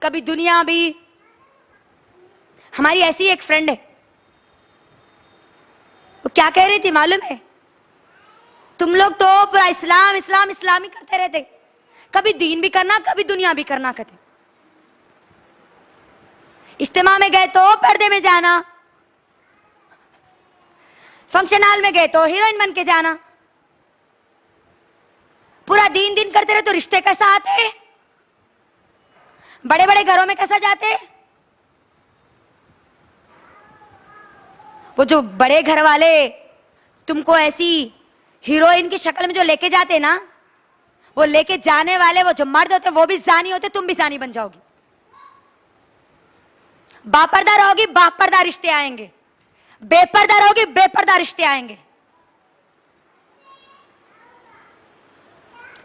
कभी दुनिया भी। हमारी ऐसी एक फ्रेंड है, वो क्या कह रही थी मालूम है? तुम लोग तो पूरा इस्लाम इस्लाम इस्लाम ही करते रहते, कभी दीन भी करना कभी दुनिया भी करना कहते। इज्तिमा में गए तो पर्दे में जाना, फंक्शन हॉल में गए तो हीरोइन बन के जाना, पूरा दीन दीन करते रहे तो रिश्ते कैसा आते, बड़े बड़े घरों में कैसा जाते। वो जो बड़े घर वाले तुमको ऐसी हीरोइन की शक्ल में जो लेके जाते ना, वो लेके जाने वाले वो जो मर्द होते वो भी जानी होते, तुम भी जानी बन जाओगी। बापर्दा रहोगी बापर्दा रिश्ते आएंगे, बेपर्दा रहोगी बेपर्दा रिश्ते आएंगे।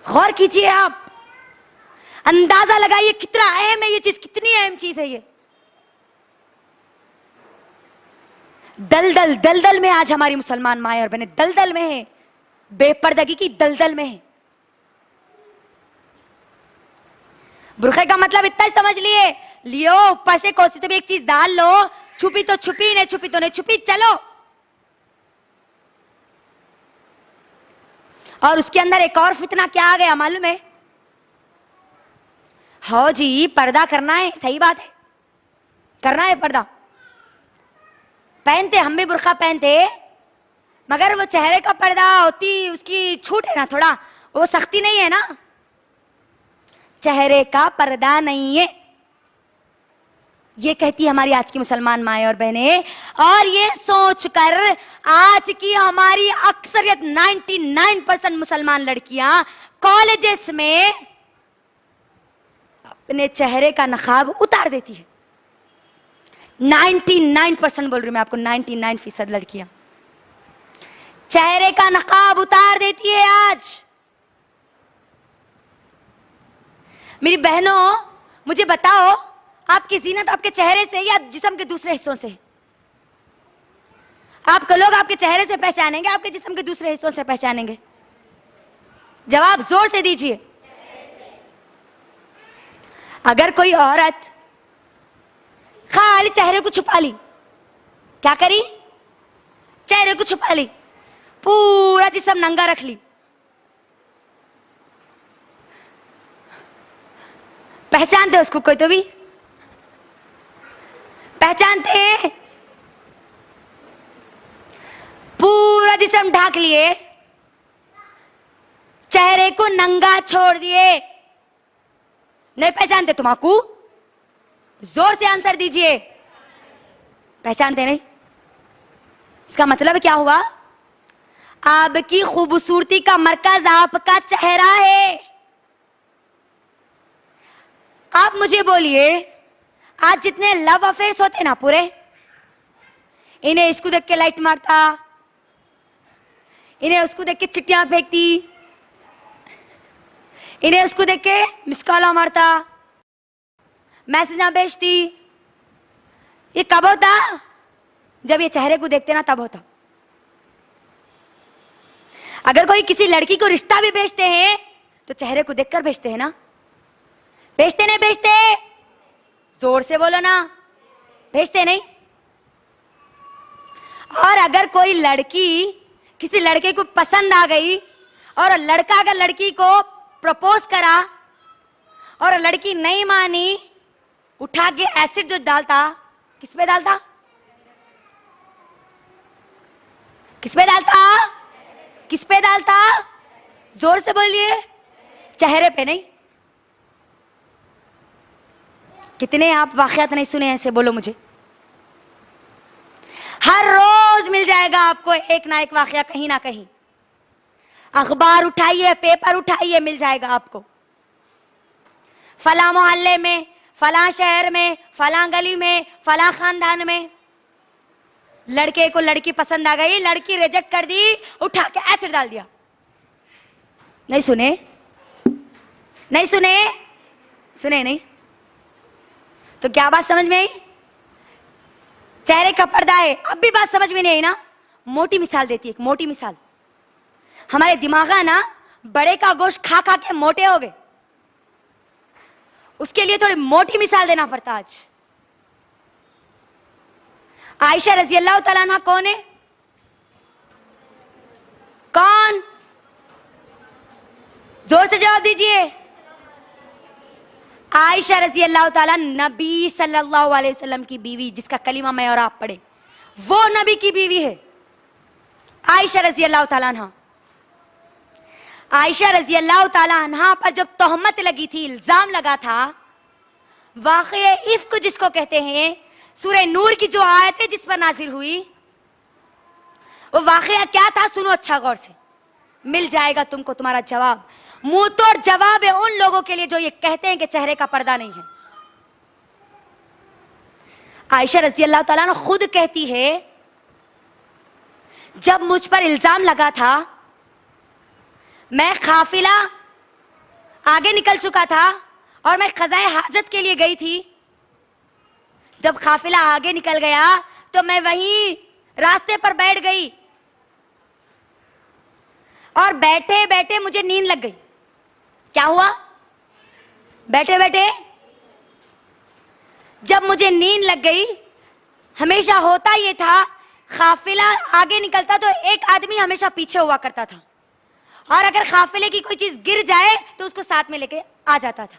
गौर कीजिए आप, अंदाजा लगाइए कितना अहम है ये चीज, कितनी अहम चीज है ये। दलदल दलदल में आज हमारी मुसलमान माए और बहनें दलदल में है, बेपर्दगी की दलदल में है। बुरखे का मतलब इतना ही समझ लिए, लियो ऊपर से कोसी तो भी एक चीज डाल लो, छुपी तो छुपी, नहीं छुपी तो नहीं छुपी, चलो। और उसके अंदर एक और फितना क्या आ गया मालूम है? हो जी पर्दा करना है, सही बात है, करना है पर्दा, पहनते हम भी बुरखा पहनते, मगर वो चेहरे का पर्दा होती उसकी छूट है ना, थोड़ा वो सख्ती नहीं है ना, चेहरे का पर्दा नहीं है, ये कहती है हमारी आज की मुसलमान माए और बहनें। और ये सोचकर आज की हमारी अक्सरियत 99% मुसलमान लड़कियां कॉलेजेस में अपने चेहरे का नकाब उतार देती है। 99% बोल रही हूं मैं आपको, 99% लड़कियां चेहरे का नकाब उतार देती है आज। मेरी बहनों मुझे बताओ, आपकी जीनत आपके चेहरे से या जिस्म के दूसरे हिस्सों से? आपको लोग आपके चेहरे से पहचानेंगे, आपके जिस्म के दूसरे हिस्सों से पहचानेंगे? जवाब जोर से दीजिए। अगर कोई औरत खाली चेहरे को छुपा ली, क्या करी? चेहरे को छुपा ली, पूरा जिस्म नंगा रख ली, पहचानते उसको कोई तो भी? पहचानते? पूरा जिस्म ढाक लिए, चेहरे को नंगा छोड़ दिए, नहीं पहचानते तुम्हाकू? जोर से आंसर दीजिए। पहचानते नहीं? इसका मतलब क्या हुआ? आपकी खूबसूरती का मरकज आपका चेहरा है। आप मुझे बोलिए, आज जितने लव अफेयर्स होते ना पूरे, इन्हें इसको देख के लाइट मारता, इन्हें उसको देख के चिट्ठियां फेंकती, इन्हें उसको देख के मिस कॉल मारता, मैसेज भेजती, ये कब होता? जब ये चेहरे को देखते ना तब होता। अगर कोई किसी लड़की को रिश्ता भी भेजते हैं तो चेहरे को देखकर भेजते हैं ना? भेजते नहीं भेजते? जोर से बोलो ना, भेजते नहीं? और अगर कोई लड़की किसी लड़के को पसंद आ गई और लड़का अगर लड़की को प्रपोज करा और लड़की नहीं मानी, उठा के एसिड जो डालता, किस पे डालता? किस पे डालता? किस पे डालता? जोर से बोलिए। चेहरे पे नहीं। कितने आप वाकयात नहीं सुने ऐसे? बोलो मुझे। हर रोज मिल जाएगा आपको एक ना एक वाकया कहीं ना कहीं। अखबार उठाइए, पेपर उठाइए, मिल जाएगा आपको। फला मोहल्ले में, फला शहर में, फला गली में, फला खानदान में लड़के को लड़की पसंद आ गई, लड़की रिजेक्ट कर दी, उठा के एसिड डाल दिया। नहीं सुने? नहीं सुने? सुने नहीं? तो क्या बात समझ में आई? चेहरे का पर्दा है। अब भी बात समझ में नहीं आई ना? मोटी मिसाल देती है, एक मोटी मिसाल। हमारे दिमाग ना बड़े का गोश्त खा खा के मोटे हो गए। उसके लिए थोड़ी मोटी मिसाल देना पड़ता आज। आयशा रजी अल्लाह तआला अन्हा कौन है? कौन? जोर से जवाब दीजिए। आयशा रजी अल्लाह तआला नबी सल्लल्लाहु अलैहि वसल्लम की बीवी, जिसका कलीमा मैं और आप पढ़े, वो नबी की बीवी है आयशा रजी अल्लाह तआला अन्हा। आयशा रजी अल्लाह तआला अन्हा पर जब तोहमत लगी थी, इल्जाम लगा था, वाक़या इफ्क जिसको कहते हैं, सूरह नूर की जो आयत है जिस पर नाजिल हुई, वो वाक़या क्या था? सुनो अच्छा गौर से, मिल जाएगा तुमको तुम्हारा जवाब। मुंह तोड़ जवाब है उन लोगों के लिए जो ये कहते हैं कि चेहरे का पर्दा नहीं है। आयशा रजी अल्लाह तआला अन्हा खुद कहती है, जब मुझ पर इल्जाम लगा था, मैं काफिला आगे निकल चुका था और मैं क़ज़ाए हाजत के लिए गई थी। जब काफिला आगे निकल गया तो मैं वहीं रास्ते पर बैठ गई और बैठे बैठे मुझे नींद लग गई। क्या हुआ? बैठे बैठे जब मुझे नींद लग गई, हमेशा होता ये था, काफिला आगे निकलता तो एक आदमी हमेशा पीछे हुआ करता था, और अगर काफिले की कोई चीज गिर जाए तो उसको साथ में लेके आ जाता था।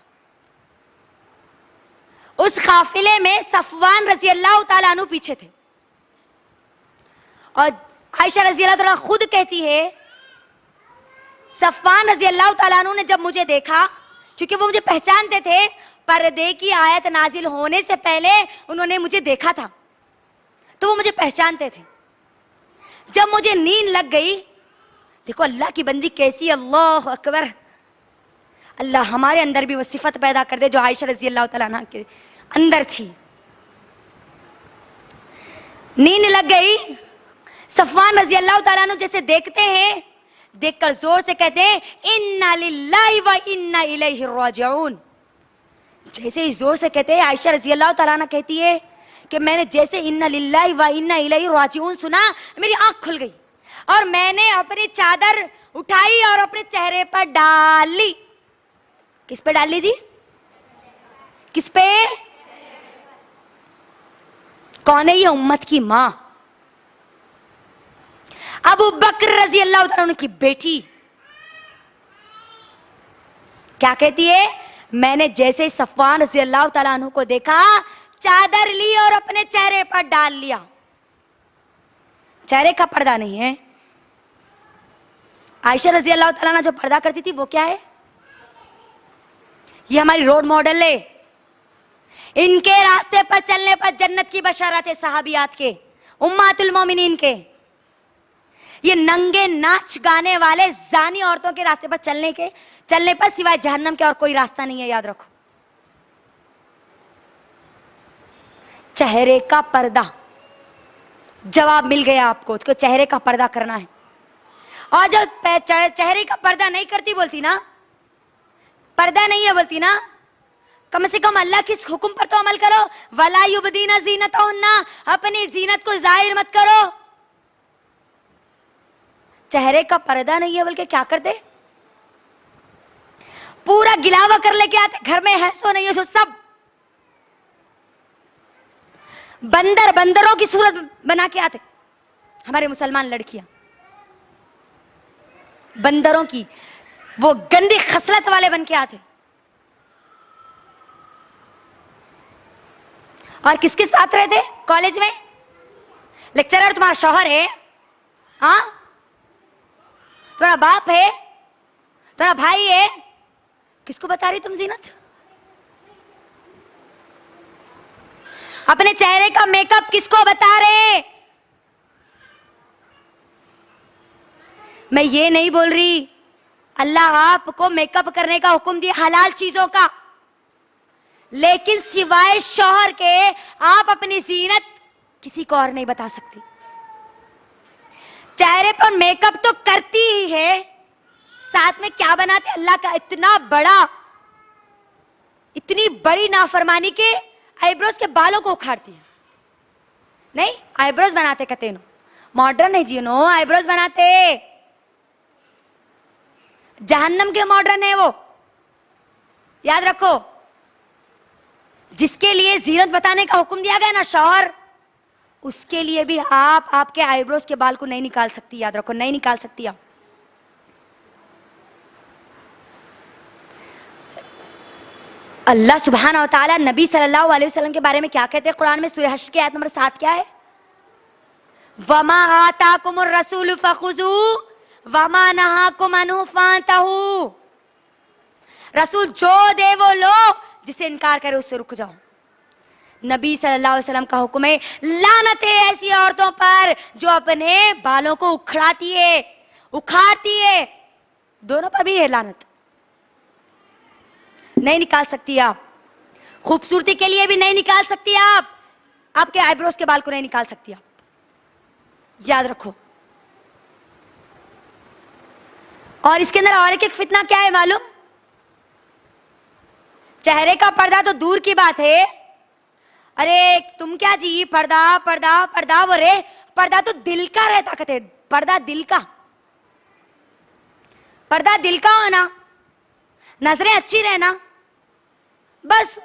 उस काफिले में सफवान रजी अल्लाह तआला अन्हु पीछे थे, और आयशा रजी अल्लाह तआला खुद कहती है, सफवान रजी अल्लाह तआला अन्हु ने जब मुझे देखा, क्योंकि वो मुझे पहचानते थे, पर्दे की आयत नाजिल होने से पहले उन्होंने मुझे देखा था, तो वो मुझे पहचानते थे। जब मुझे नींद लग गई, देखो अल्लाह की बंदी कैसी, अल्लाह अकबर, अल्लाह हमारे अंदर भी वो सिफत पैदा कर दे जो आयशा रजी अल्लाह तआला अन्हा के अंदर थी। नींद लग गई, सफवान रजी अल्लाह तआला अन्हु जैसे देखते हैं, देखकर जोर से कहते हैं, इन्ना लिल्लाहि व इन्ना इलैहि राजिऊन। जैसे ही जोर से कहते हैं, आयशा रजी अल्लाह तआला अन्हा कहती है कि मैंने जैसे इन्ना लिल्लाहि व इन्ना इलैहि राजिऊन सुना, मेरी आंख खुल गई और मैंने अपनी चादर उठाई और अपने चेहरे पर डाली। किस पे डाल ली जी? किस पे? कौन है ये? उम्मत की मां अबू बकर रजी अल्लाह तआला अन्हु की बेटी। क्या कहती है? मैंने जैसे सफवान रजी अल्लाह तआला अन्हु को देखा, चादर ली और अपने चेहरे पर डाल लिया। चेहरे का पर्दा नहीं है। आयशा रजी अल्लाह तआला अन्हा जो पर्दा करती थी वो क्या है? ये हमारी रोड मॉडल है। इनके रास्ते पर चलने पर जन्नत की बशारत है सहाबियात के, उम्मतुल मोमिनीन के। ये नंगे नाच गाने वाले जानी औरतों के रास्ते पर चलने पर सिवाय जहन्नम के और कोई रास्ता नहीं है, याद रखो। चेहरे का पर्दा, जवाब मिल गया आपको, उसको चेहरे का पर्दा करना है। और जब चेहरे का पर्दा नहीं करती बोलती ना, पर्दा नहीं है बोलती ना, कम से कम अल्लाह के हुक्म पर तो अमल करो। वला युबदीना ज़ीनतहुन्ना, अपनी जीनत को जाहिर मत करो। चेहरे का पर्दा नहीं है बल्कि क्या करते? पूरा गिलावा कर लेके आते, घर में है सो नहीं है सो सब बंदरों की सूरत बना के आते। हमारे मुसलमान लड़कियां बंदरों की वो गंदी खसलत वाले बन के आते। और किसके साथ रहे थे कॉलेज में? लेक्चरर तुम्हारा शौहर है, हाँ? तुम्हारा बाप है, तुम्हारा भाई है, किसको बता रही तुम जीनत? अपने चेहरे का मेकअप किसको बता रहे? मैं ये नहीं बोल रही, अल्लाह आपको मेकअप करने का हुक्म दिया हलाल चीजों का, लेकिन सिवाय शौहर के आप अपनी जीनत किसी को और नहीं बता सकती। चेहरे पर मेकअप तो करती ही है, साथ में क्या बनाते? अल्लाह का इतनी बड़ी नाफरमानी के आईब्रोज के बालों को उखाड़ती है। नहीं, आईब्रोज बनाते कहते नो, मॉडर्न है जी, नो आईब्रोज बनाते, जहन्नम के मॉडर्न है वो, याद रखो। जिसके लिए जीनत बताने का हुक्म दिया गया ना शौहर, उसके लिए भी आप आपके आईब्रोज के बाल को नहीं निकाल सकती, याद रखो, नहीं निकाल सकती आप। अल्लाह सुब्हानहू व तआला नबी सल्लल्लाहु अलैहि वसल्लम के बारे में क्या कहते हैं कुरान में? सूरह हश्र की आयत नंबर 7 क्या है? वमा आताकुमुर रसूल फखुजू वमा नहाकुम अन्हु फंतहू। रसूल जो दे वो लो, जिसे इनकार करे उससे रुक जाओ। नबी सल्लल्लाहु अलैहि वसल्लम का हुक्म है, लानत है ऐसी औरतों पर जो अपने बालों को उखड़ाती है, उखाड़ती है, दोनों पर भी है लानत। नहीं निकाल सकती आप, खूबसूरती के लिए भी नहीं निकाल सकती आप, आपके आईब्रोज के बाल को नहीं निकाल सकती आप, याद रखो। और इसके अंदर और एक फितना क्या है मालूम? चेहरे का पर्दा तो दूर की बात है, अरे तुम क्या जी पर्दा पर्दा पर्दा, वो रे पर्दा तो दिल का रहता, कहते पर्दा दिल का, पर्दा दिल का होना, नजरें अच्छी रहना, बस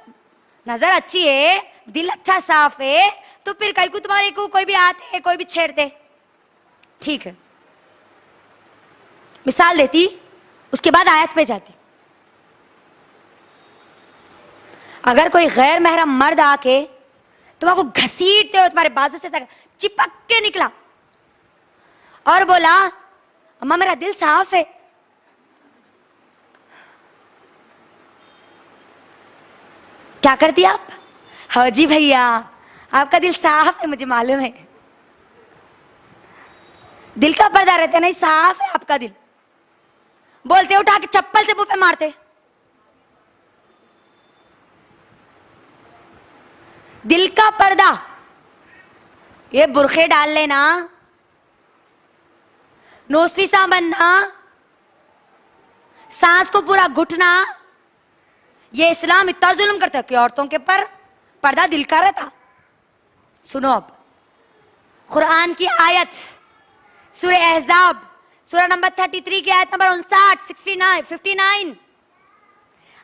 नजर अच्छी है, दिल अच्छा साफ है, तो फिर कहीं को तुम्हारे को कोई भी आते हैं, कोई भी छेड़ते, ठीक है। मिसाल देती, उसके बाद आयत पे जाती। अगर कोई गैर महरम मर्द आके तुम्हारे को घसीटते हो, तुम्हारे बाजू से चिपक के निकला और बोला अम्मा मेरा दिल साफ है, क्या करती आप? हाँ जी भैया आपका दिल साफ है, मुझे मालूम है, दिल का पर्दा रहता है, नहीं साफ है आपका दिल, बोलते उठा के चप्पल से मुंह पे मारते। दिल का पर्दा, ये बुरखे डाल लेना, नोस्फिसा बनना, सांस को पूरा घुटना, ये इस्लाम इतना जुल्म करता है कि औरतों के पर पर्दा दिल का रहता। सुनो अब कुरान की आयत, सूरह अहज़ाब सूरह नंबर 33 की आयत नंबर 59, 59,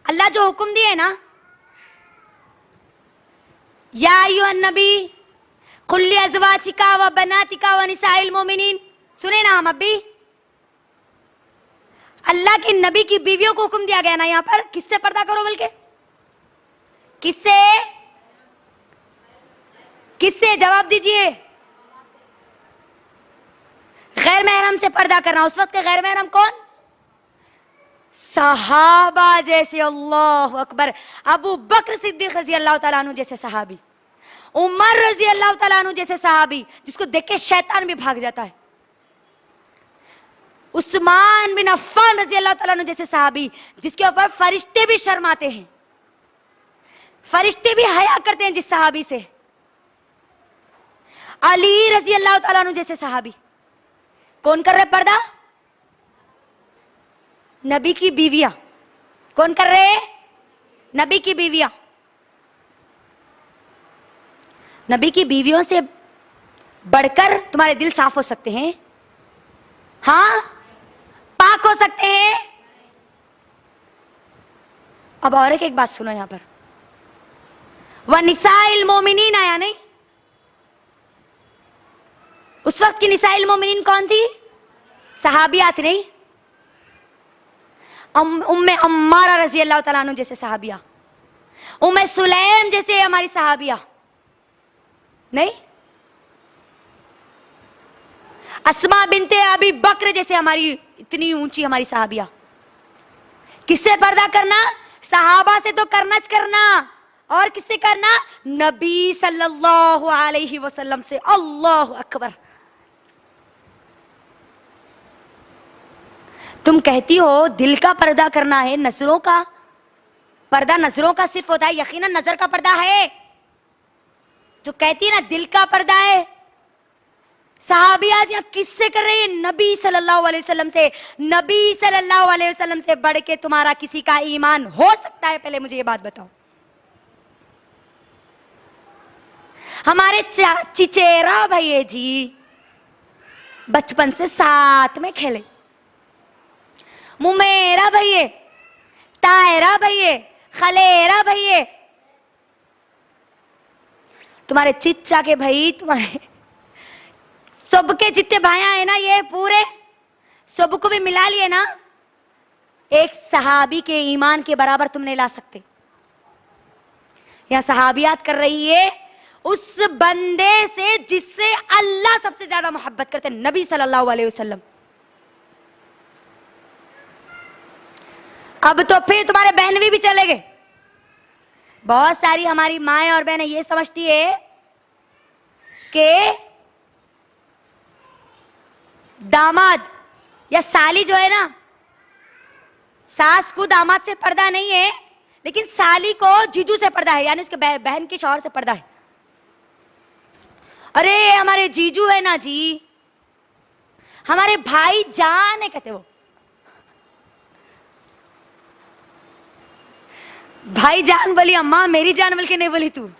अल्लाह जो हुक्म दिए ना, या अय्युहन नबी कुल लि अज़वाजिका व बनातिका व निसाइल मोमिनीन, सुने ना हम अभी, अल्लाह के नबी की बीवियों को हुक्म दिया गया ना यहां पर, किससे पर्दा करो? बल्कि किससे? किससे? जवाब दीजिए। गैर महरम से पर्दा करना। उस वक्त के गैर महरम कौन? सहाबा जैसे, अल्लाह अकबर, अबू बकर सिद्दीक रजी अल्लाह तआला अन्हु जैसे सहाबी, उमर रजी अल्लाह तआला अन्हु जैसे सहाबी, जिसको देख के शैतान भी भाग जाता है, उस्मान बिन अफ़्फ़ान रजी अल्लाह तआला अन्हु जैसे सहाबी, जिसके ऊपर फरिश्ते भी शर्माते हैं, फरिश्ते भी हया करते हैं जिस सहाबी से, अली रजी अल्लाह तआला अन्हु जैसे सहाबी। कौन कर रहे पर्दा? नबी की बीवियां। कौन कर रहे? नबी की बीवियां। नबी की बीवियों से बढ़कर तुम्हारे दिल साफ हो सकते हैं, हाँ, पाक हो सकते हैं। अब और एक बात सुनो यहां पर, वह निसाइल मोमिनीन आया नहीं? उस वक्त की निसाइल मोमिनीन कौन थी? सहाबिया थी नहीं? उम्मे अम्मारा रजी अल्लाह तआला अन्हु जैसे सहाबिया, उम्मे सुलैम जैसे हमारी सहाबिया नहीं, अस्मा बिनते अबी बकर जैसे हमारी इतनी ऊंची हमारी सहाबिया। किससे पर्दा करना? सहाबा से तो करना करना, और किससे करना? नबी सल्लल्लाहु अलैहि वसल्लम से। अल्लाह अकबर। तुम कहती हो दिल का पर्दा करना है, नजरों का पर्दा नजरों का सिर्फ होता है, यकीनन नजर का पर्दा है, तो कहती है ना दिल का पर्दा है। सहाबियात किससे कर रही है? नबी सल्लल्लाहु अलैहि वसल्लम से। नबी सल्लल्लाहु अलैहि वसल्लम से बढ़ के तुम्हारा किसी का ईमान हो सकता है? पहले मुझे ये बात बताओ। हमारे चिचेरा भैया जी बचपन से साथ में खेले, मुमेरा भैया, तायरा भैया, खलेरा भैया, तुम्हारे चिच्चा के भाई, तुम्हारे सबके जितने भाइयां हैं ना, ये पूरे सबको भी मिला लिए ना, एक सहाबी के ईमान के बराबर तुम नहीं ला सकते। यहां सहाबियात कर रही है उस बंदे से जिससे अल्लाह सबसे ज्यादा मोहब्बत करते, नबी सल्लल्लाहु अलैहि वसल्लम। अब तो फिर तुम्हारे बहनवी भी चले गए। बहुत सारी हमारी माएं और बहनें ये समझती है कि दामाद या साली जो है ना, सास को दामाद से पर्दा नहीं है, लेकिन साली को जीजू से पर्दा है, यानी उसके बहन के शौहर से पर्दा है। अरे हमारे जीजू है ना जी, हमारे भाई जान है, कहते वो भाई जान बोली अम्मा, मेरी जान बोल के नहीं बोली तू।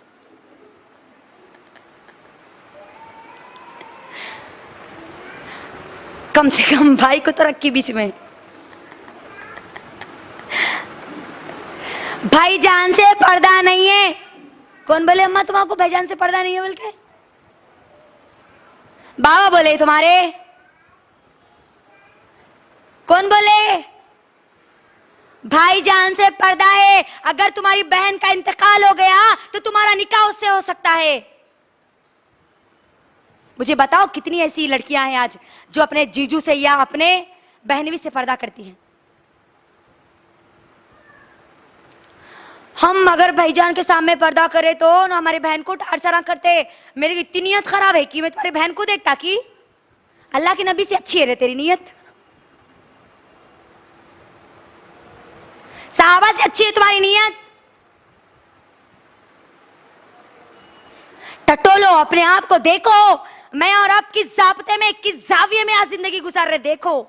कम से कम भाई को तो रखी बीच में। भाईजान से पर्दा नहीं है। कौन बोले अम्मा तुम्हारे भाईजान से पर्दा नहीं है बोल के? बाबा बोले तुम्हारे। कौन बोले? भाईजान से पर्दा है। अगर तुम्हारी बहन का इंतकाल हो गया तो तुम्हारा निकाह उससे हो सकता है। मुझे बताओ कितनी ऐसी लड़कियां हैं आज जो अपने जीजू से या अपने बहनवी से पर्दा करती हैं। हम अगर भाईजान के सामने पर्दा करें तो ना हमारी बहन को टार्चर करते। मेरी इतनी नीयत खराब है कि मैं तुम्हारी बहन को देखता कि अल्लाह के नबी से अच्छी है रे तेरी नीयत, सहाबा से अच्छी है तुम्हारी नीयत। टटोलो, अपने आप को देखो। मैं और आप किस जाब्ते में, किस जाविये में आज जिंदगी गुजार रहे, देखो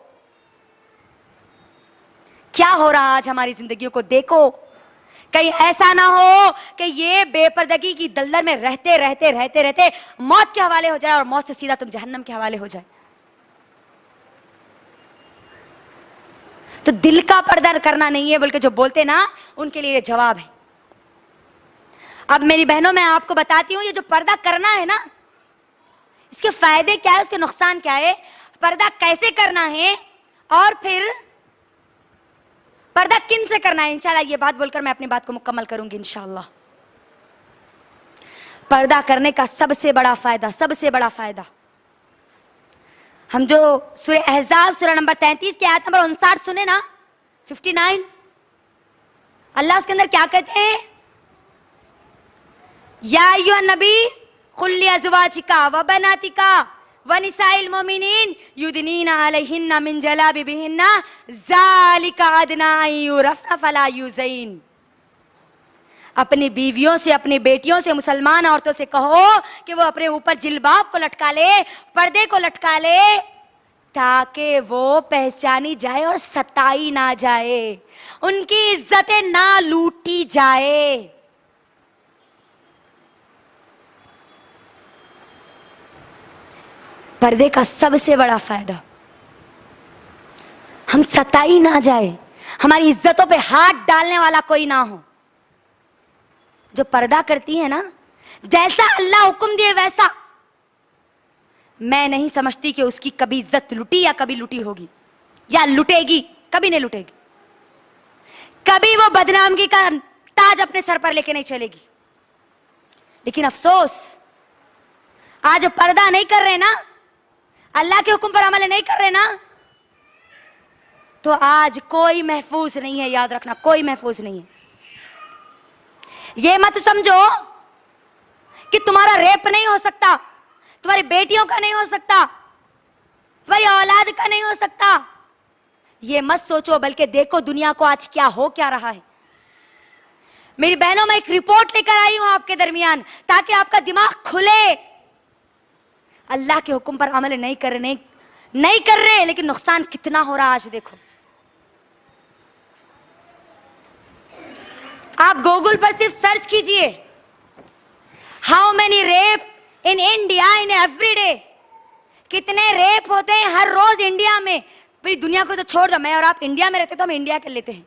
क्या हो रहा आज हमारी जिंदगियों को देखो। कहीं ऐसा ना हो कि ये बेपर्दगी की दलदल में रहते रहते रहते रहते मौत के हवाले हो जाए और मौत से सीधा तुम जहन्नम के हवाले हो जाए। तो दिल का पर्दा करना नहीं है बोल के जो बोलते ना, उनके लिए ये जवाब है। अब मेरी बहनों, मैं आपको बताती हूं, ये जो पर्दा करना है ना, इसके फायदे क्या है, उसके नुकसान क्या है, पर्दा कैसे करना है और फिर पर्दा किन से करना है। इंशाल्लाह ये बात बोलकर मैं अपनी बात को मुकम्मल करूंगी इंशाल्लाह। पर्दा करने का सबसे बड़ा फायदा, हम जो सूरह अहज़ाब सूरह नंबर 33 की आयत नंबर 59 सुने ना, 59, अल्लाह उसके अंदर क्या कहते हैं? या अय्युहन नबी कुल लिअज़वाजिका व बनातिका व निसाइल मोमिनीन युदनीना अलैहिन्ना मिन जलाबिबिहिन्ना ज़ालिका अदना अन युरफ़ना फला युज़ैन। अपनी बीवियों से, अपनी बेटियों से, मुसलमान औरतों से कहो कि वो अपने ऊपर जिल्बाब को लटका ले, पर्दे को लटका ले, ताकि वो पहचानी जाए और सताई ना जाए, उनकी इज्जतें ना लूटी जाए। पर्दे का सबसे बड़ा फायदा, हम सताई ना जाए, हमारी इज्जतों पे हाथ डालने वाला कोई ना हो। जो पर्दा करती है ना, जैसा अल्लाह हुक्म दिए वैसा, मैं नहीं समझती कि उसकी कभी इज्जत लुटी या कभी लुटी होगी या लुटेगी, कभी नहीं लुटेगी। कभी वो बदनामगी का ताज अपने सर पर लेके नहीं चलेगी। लेकिन अफसोस, आज पर्दा नहीं कर रहे ना, अल्लाह के हुक्म पर अमल नहीं कर रहे ना, तो आज कोई महफूज नहीं है। याद रखना, कोई महफूज नहीं है। ये मत समझो कि तुम्हारा रेप नहीं हो सकता, तुम्हारी बेटियों का नहीं हो सकता, तुम्हारी औलाद का नहीं हो सकता। ये मत सोचो, बल्कि देखो दुनिया को आज क्या रहा है। मेरी बहनों, मैं एक रिपोर्ट लेकर आई हूं आपके दरमियान, ताकि आपका दिमाग खुले। अल्लाह के हुक्म पर अमल नहीं कर रहे, लेकिन नुकसान कितना हो रहा आज देखो। आप गूगल पर सिर्फ सर्च कीजिए, how many rape in India in every day. कितने रेप होते हैं हर रोज इंडिया में। पूरी दुनिया को तो छोड़ दो, मैं और आप इंडिया में रहते तो हम इंडिया कर लेते हैं।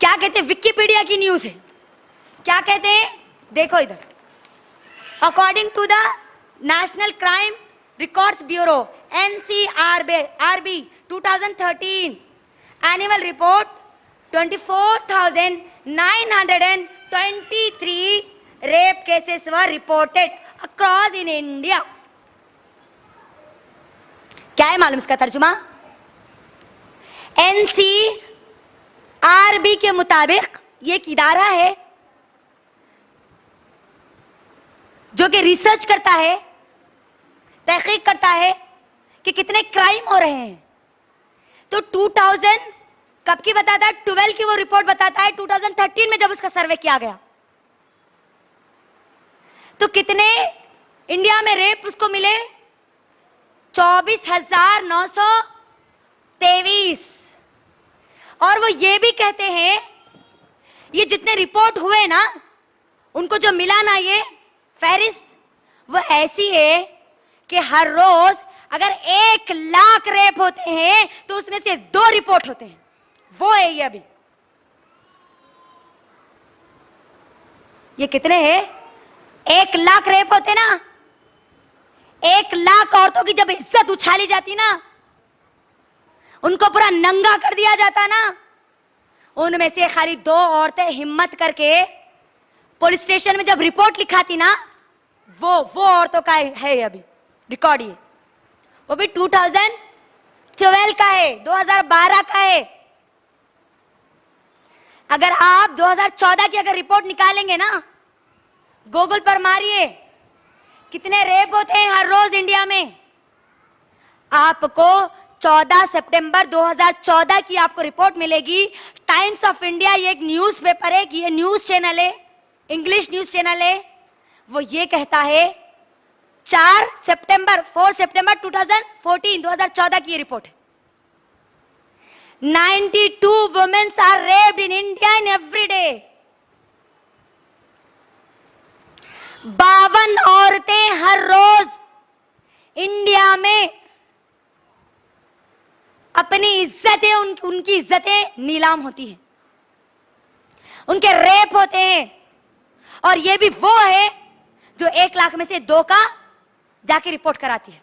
क्या कहते हैं? विकिपीडिया की न्यूज है। क्या कहते हैं? देखो इधर, according to the National Crime Records Bureau NCRB 2013 annual report 24,923 rape cases were reported across in India. क्या है मालूम इसका तर्जुमा? NCRB के मुताबिक ये एक इदारा है जो कि रिसर्च करता है, तहकीक करता है कि कितने क्राइम हो रहे हैं। तो 2000 कब की बताता है? 12 की वो रिपोर्ट बताता है 2013 में जब उसका सर्वे किया गया। तो कितने इंडिया में रेप उसको मिले? 24,923। और वो ये भी कहते हैं ये जितने रिपोर्ट हुए ना, उनको जो मिला ना ये फहरिस्त, वो ऐसी है कि हर रोज अगर 1 लाख रेप होते हैं तो उसमें से 2 रिपोर्ट होते हैं। वो है ये। अभी ये कितने हैं? 1 लाख रेप होते ना, 1 लाख औरतों की जब इज्जत उछाली जाती ना, उनको पूरा नंगा कर दिया जाता ना, उनमें से खाली 2 औरतें हिम्मत करके पुलिस स्टेशन में जब रिपोर्ट लिखाती ना, वो औरतों का है अभी रिकॉर्ड। ये वो भी 2012 का है, 2012 का है। अगर आप 2014 की अगर रिपोर्ट निकालेंगे ना, गूगल पर मारिए कितने रेप होते हैं हर रोज इंडिया में, आपको 14 सितंबर 2014 की आपको रिपोर्ट मिलेगी। टाइम्स ऑफ इंडिया, ये एक न्यूज़पेपर है, ये न्यूज चैनल है, इंग्लिश न्यूज चैनल है। वो ये कहता है 4 सितंबर 2014 की रिपोर्ट है, 92 womens are raped in India in every day. 52 औरतें हर रोज इंडिया में अपनी इज्जतें, उनकी इज्जतें नीलाम होती हैं, उनके रेप होते हैं। और ये भी वो है जो 1 लाख में से 2 का जाके रिपोर्ट कराती है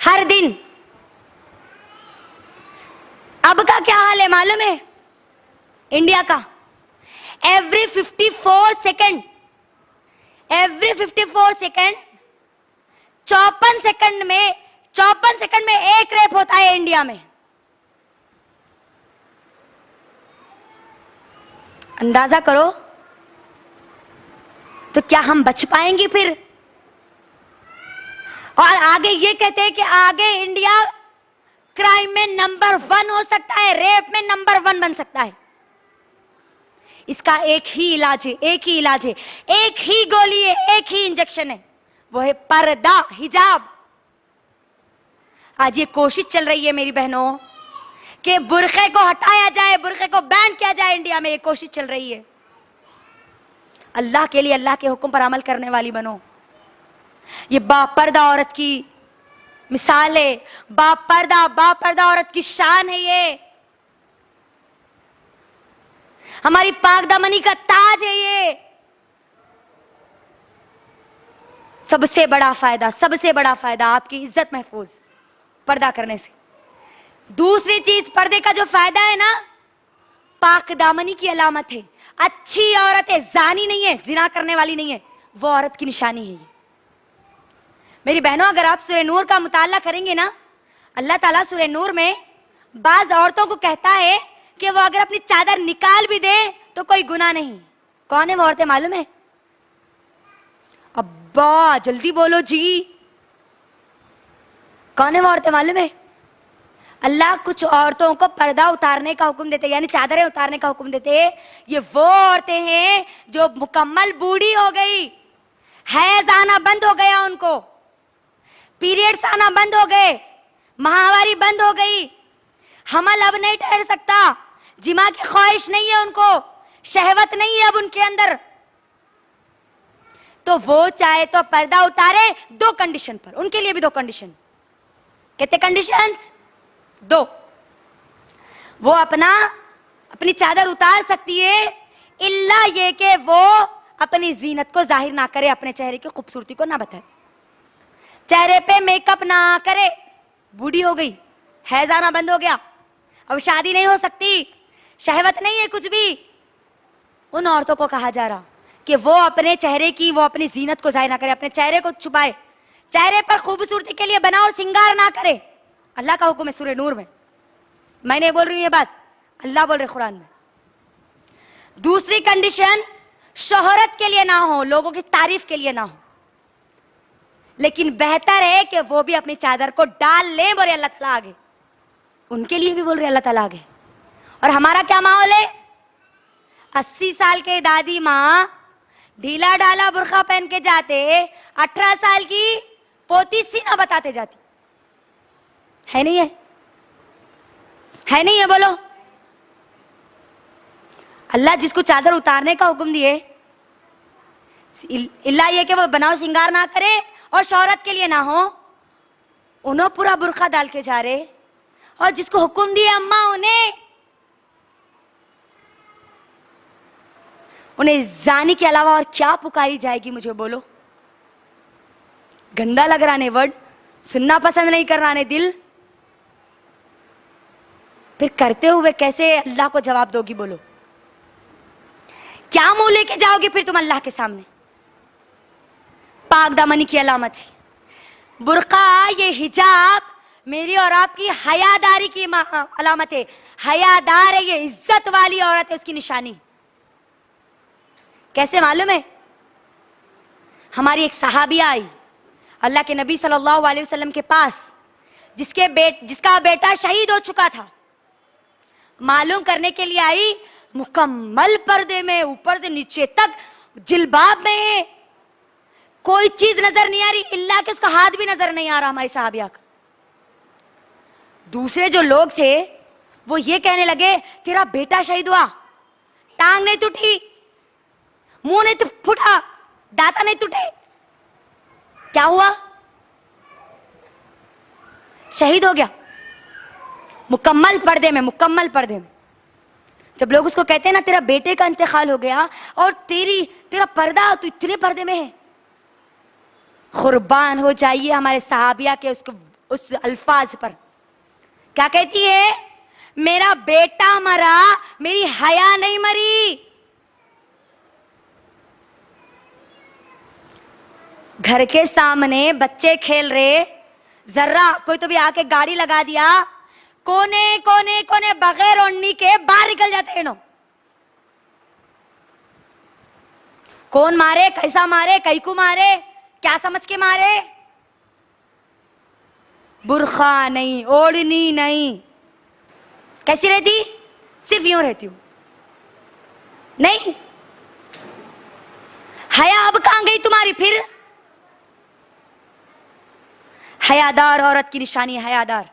हर दिन। अब का क्या हाल है मालूम है इंडिया का? एवरी 54 सेकंड 54 सेकंड में 1 रेप होता है इंडिया में। अंदाजा करो तो क्या हम बच पाएंगे फिर? और आगे ये कहते हैं कि आगे इंडिया क्राइम में नंबर 1 हो सकता है, रेप में नंबर 1 बन सकता है। इसका एक ही इलाज है, एक ही गोली है, एक ही इंजेक्शन है, वो है पर्दा, हिजाब। आज ये कोशिश चल रही है मेरी बहनों कि बुर्खे को हटाया जाए, बुर्खे को बैन किया जाए इंडिया में। ये कोशिश चल रही है। अल्लाह के लिए अल्लाह के हुक्म पर अमल करने वाली बनो। ये बापर्दा औरत की मिसाल है, बापर्दा औरत की शान है। ये हमारी पाकदामनी का ताज है। ये सबसे बड़ा फायदा आपकी इज्जत महफूज पर्दा करने से। दूसरी चीज, पर्दे का जो फायदा है ना, पाकदामनी की अलामत है। अच्छी औरत है, जानी नहीं है, जिना करने वाली नहीं है, वो औरत की निशानी है ये। मेरी बहनों, अगर आप सूरह नूर का मुताला करेंगे ना, अल्लाह ताला सूरह नूर में बाज औरतों को कहता है कि वो अगर अपनी चादर निकाल भी दे तो कोई गुनाह नहीं। कौन है वो औरतें मालूम है? अब्बा जल्दी बोलो जी, कौन है वो औरतें मालूम है? अल्लाह कुछ औरतों को पर्दा उतारने का हुक्म देते, यानी चादरें उतारने का हुक्म देते। ये वो औरतें हैं जो मुकम्मल बूढ़ी हो गई, हैज आना बंद हो गया, उनको पीरियड्स आना बंद हो गए, माहवारी बंद हो गई, हमल अब नहीं ठहर सकता, जिमा की ख्वाहिश नहीं है उनको, शहवत नहीं है अब उनके अंदर। तो वो चाहे तो पर्दा उतारे 2 कंडीशन पर, उनके लिए भी 2 कंडीशन। कितने कंडीशंस? 2। वो अपनी चादर उतार सकती है इल्ला ये कि वो अपनी जीनत को जाहिर ना करे, अपने चेहरे की खूबसूरती को ना बताए, चेहरे पे मेकअप ना करे। बूढ़ी हो गई, हैज आना बंद हो गया, अब शादी नहीं हो सकती, शहवत नहीं है कुछ भी, उन औरतों को कहा जा रहा कि वो अपने चेहरे की, वो अपनी जीनत को जाहिर ना करे, अपने चेहरे को छुपाए, चेहरे पर खूबसूरती के लिए बना और सिंगार ना करे। अल्लाह का हुक्म है सूरह नूर में, मैं नहीं बोल रही हूं ये बात, अल्लाह बोल रहे कुरान में। दूसरी कंडीशन, शोहरत के लिए ना हो, लोगों की तारीफ के लिए ना हो, लेकिन बेहतर है कि वो भी अपनी चादर को डाल ले, बोले अल्लाह ताला आगे, उनके लिए भी बोल रहे अल्लाह ताला आगे। और हमारा क्या माहौल है, 80 साल के दादी माँ ढीला ढाला बुर्खा पहन के जाते, 18 साल की पोती सीना बताते जाती है, नहीं है? है नहीं है? बोलो। अल्लाह जिसको चादर उतारने का हुक्म दिए, इल्ला ये कि वो बनाव सिंगार ना करे और शोहरत के लिए ना हो, उन्हें पूरा बुर्खा डाल के जा रहे, और जिसको हुक्म दिए अम्मा उन्हें जानी के अलावा और क्या पुकारी जाएगी, मुझे बोलो। गंदा लग रहा ने वर्ड, सुनना पसंद नहीं कर रहा ने दिल, फिर करते हुए कैसे अल्लाह को जवाब दोगी, बोलो। क्या मुंह लेके जाओगे फिर तुम अल्लाह के सामने? पाक दामनी की अलामत है बुर्का, ये हिजाब मेरी और आपकी हयादारी की अलामत है। हयादार है, ये इज्जत वाली औरत है, उसकी निशानी। कैसे मालूम है? हमारी एक सहाबिया आई अल्लाह के नबी सल्लल्लाहु अलैहि वसल्लम के पास, जिसका बेटा शहीद हो चुका था, मालूम करने के लिए आई। मुकम्मल पर्दे में, ऊपर से नीचे तक जिल्बाब में है, कोई चीज नजर नहीं आ रही, इल्ला कि उसका हाथ भी नजर नहीं आ रहा हमारी सहाबिया का। दूसरे जो लोग थे वो ये कहने लगे, तेरा बेटा शहीद हुआ, टांग नहीं टूटी, मुंह नहीं फूटा, दांत नहीं टूटे, क्या हुआ? शहीद हो गया। मुकम्मल पर्दे में, मुकम्मल पर्दे में। जब लोग उसको कहते हैं ना, तेरा बेटे का इंतकाल हो गया और तेरा पर्दा, तो इतने पर्दे में है, कुर्बान हो जाइए हमारे सहाबिया के उस अल्फाज पर। क्या कहती है? मेरा बेटा मरा, मेरी हया नहीं मरी। घर के सामने बच्चे खेल रहे, जर्रा कोई तो भी आके गाड़ी लगा दिया, कोने कोने कोने बगैर ओढ़नी के बाहर निकल जाते हैं। नो कौन मारे, कैसा मारे, कई को मारे, क्या समझ के मारे? बुर्खा नहीं, ओढ़नी नहीं। कैसी रहती? सिर्फ यूं रहती हूं। नहीं, हया अब कहां गई तुम्हारी फिर? हयादार औरत की निशानी, हयादार।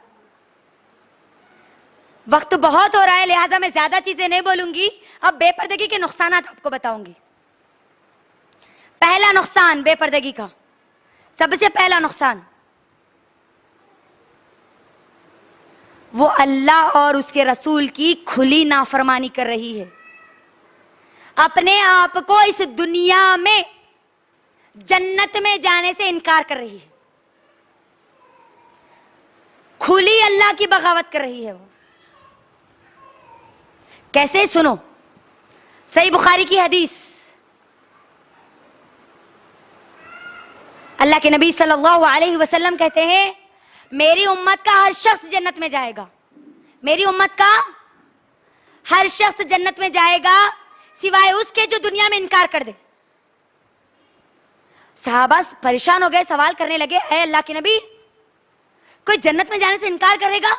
वक्त बहुत हो रहा है, लिहाजा मैं ज्यादा चीजें नहीं बोलूंगी। अब बेपर्दगी के नुकसानात आपको बताऊंगी। पहला नुकसान बेपर्दगी का, सबसे पहला नुकसान, वो अल्लाह और उसके रसूल की खुली नाफरमानी कर रही है। अपने आप को इस दुनिया में जन्नत में जाने से इनकार कर रही है, खुली अल्लाह की बगावत कर रही है। वो कैसे? सुनो, सही बुखारी की हदीस, अल्लाह के नबी सल्लल्लाहु अलैहि वसल्लम कहते हैं, मेरी उम्मत का हर शख्स जन्नत में जाएगा, मेरी उम्मत का हर शख्स जन्नत में जाएगा सिवाय उसके जो दुनिया में इनकार कर दे। सहाबा परेशान हो गए, सवाल करने लगे, ऐ अल्लाह के नबी, कोई जन्नत में जाने से इनकार करेगा?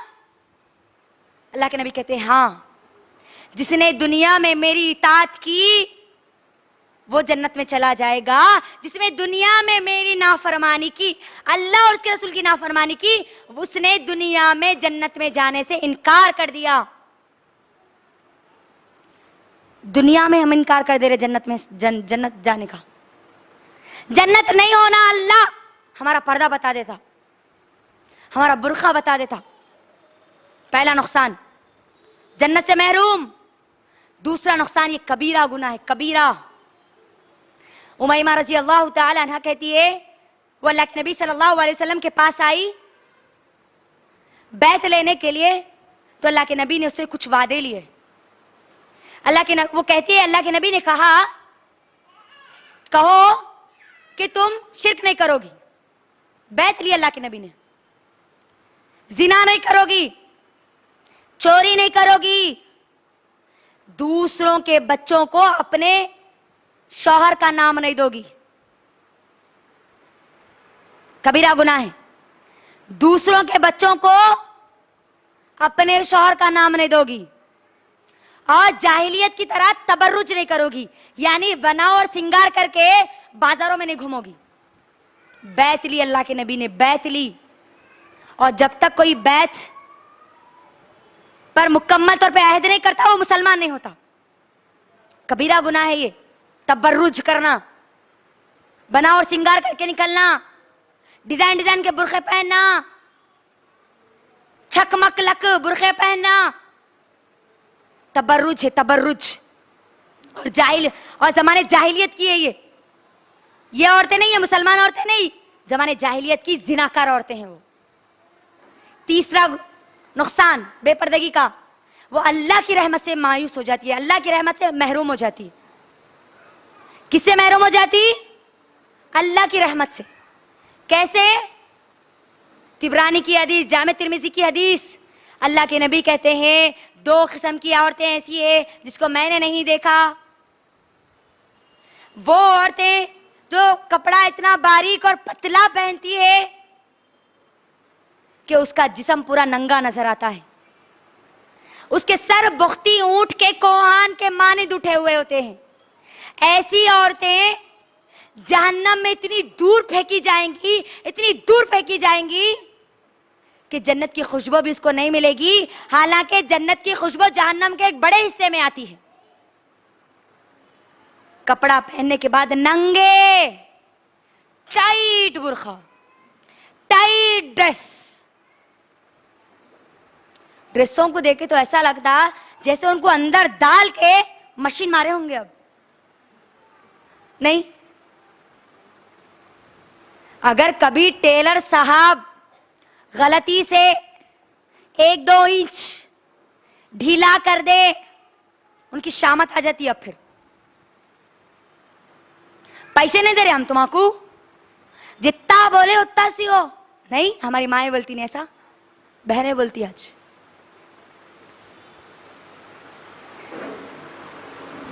अल्लाह के नबी कहते हैं, हाँ, जिसने दुनिया में मेरी इताअत की वो जन्नत में चला जाएगा, जिसने दुनिया में मेरी नाफरमानी की, अल्लाह और उसके रसूल की नाफरमानी की, उसने दुनिया में जन्नत में जाने से इनकार कर दिया। दुनिया में हम इनकार कर दे रहे जन्नत में, जन्नत जाने का। जन्नत नहीं होना, अल्लाह हमारा पर्दा बता देता, हमारा बुर्खा बता देता। पहला नुकसान, जन्नत से महरूम, दूसरा नुकसान, ये कबीरा गुनाह है, कबीरा। उमैमा रजी अल्लाह तआला अन्हा कहती है, वो अल्लाह के नबी सल्लल्लाहु अलैहि वसल्लम के पास आई बैत लेने के लिए, तो अल्लाह के नबी ने उससे कुछ वादे लिए। वो कहती है, अल्लाह के नबी ने कहा, कहो कि तुम शिर्क नहीं करोगी। बैत ली अल्लाह के नबी ने, जिना नहीं करोगी, चोरी नहीं करोगी, दूसरों के बच्चों को अपने शौहर का नाम नहीं दोगी। कबीरा गुनाह है। दूसरों के बच्चों को अपने शौहर का नाम नहीं दोगी, और जाहिलियत की तरह तबर्रुज नहीं करोगी, यानी बना और सिंगार करके बाजारों में नहीं घूमोगी। बैत ली अल्लाह के नबी ने, बैत ली। और जब तक कोई बैत पर मुकम्मल तौर पे अहद नहीं करता, वो मुसलमान नहीं होता। कबीरा गुनाह है ये, तबर्रुज करना, बना और सिंगार करके निकलना, डिजाइन डिजाइन के बुरखे पहनना, छकमक लक बुरखे पहनना, तबर्रुज है, तबर्रुज। और जमाने जाहिलियत की है ये औरतें नहीं है, मुसलमान औरतें नहीं, जमाने जाहिलियत की जिनाकार औरतें हैं वो। तीसरा नुकसान बेपर्दगी का, वो अल्लाह की रहमत से मायूस हो जाती है, अल्लाह की रहमत से महरूम हो जाती है। किससे महरूम हो जाती? अल्लाह की रहमत से। कैसे? तिबरानी की हदीस, जामे तिर्मिज़ी की हदीस, अल्लाह के नबी कहते हैं, दो किस्म की औरतें ऐसी है जिसको मैंने नहीं देखा। वो औरतें जो कपड़ा इतना बारीक और पतला पहनती है कि उसका जिस्म पूरा नंगा नजर आता है, उसके सर बुख्ती ऊंट के कोहान के मानिंद उठे हुए होते हैं। ऐसी औरतें जहन्नम में इतनी दूर फेंकी जाएंगी, इतनी दूर फेंकी जाएंगी कि जन्नत की खुशबू भी उसको नहीं मिलेगी, हालांकि जन्नत की खुशबू जहन्नम के एक बड़े हिस्से में आती है। कपड़ा पहनने के बाद नंगे, टाइट बुर्खा, टाइट ड्रेसों को देखे तो ऐसा लगता जैसे उनको अंदर डाल के मशीन मारे होंगे। अब नहीं, अगर कभी टेलर साहब गलती से 1-2 इंच ढीला कर दे, उनकी शामत आ जाती है। अब फिर पैसे नहीं दे रहे हम तुम्हारा, जितना बोले उतना सी हो। नहीं, हमारी माएं बोलती नहीं ऐसा, बहनें बोलती आज।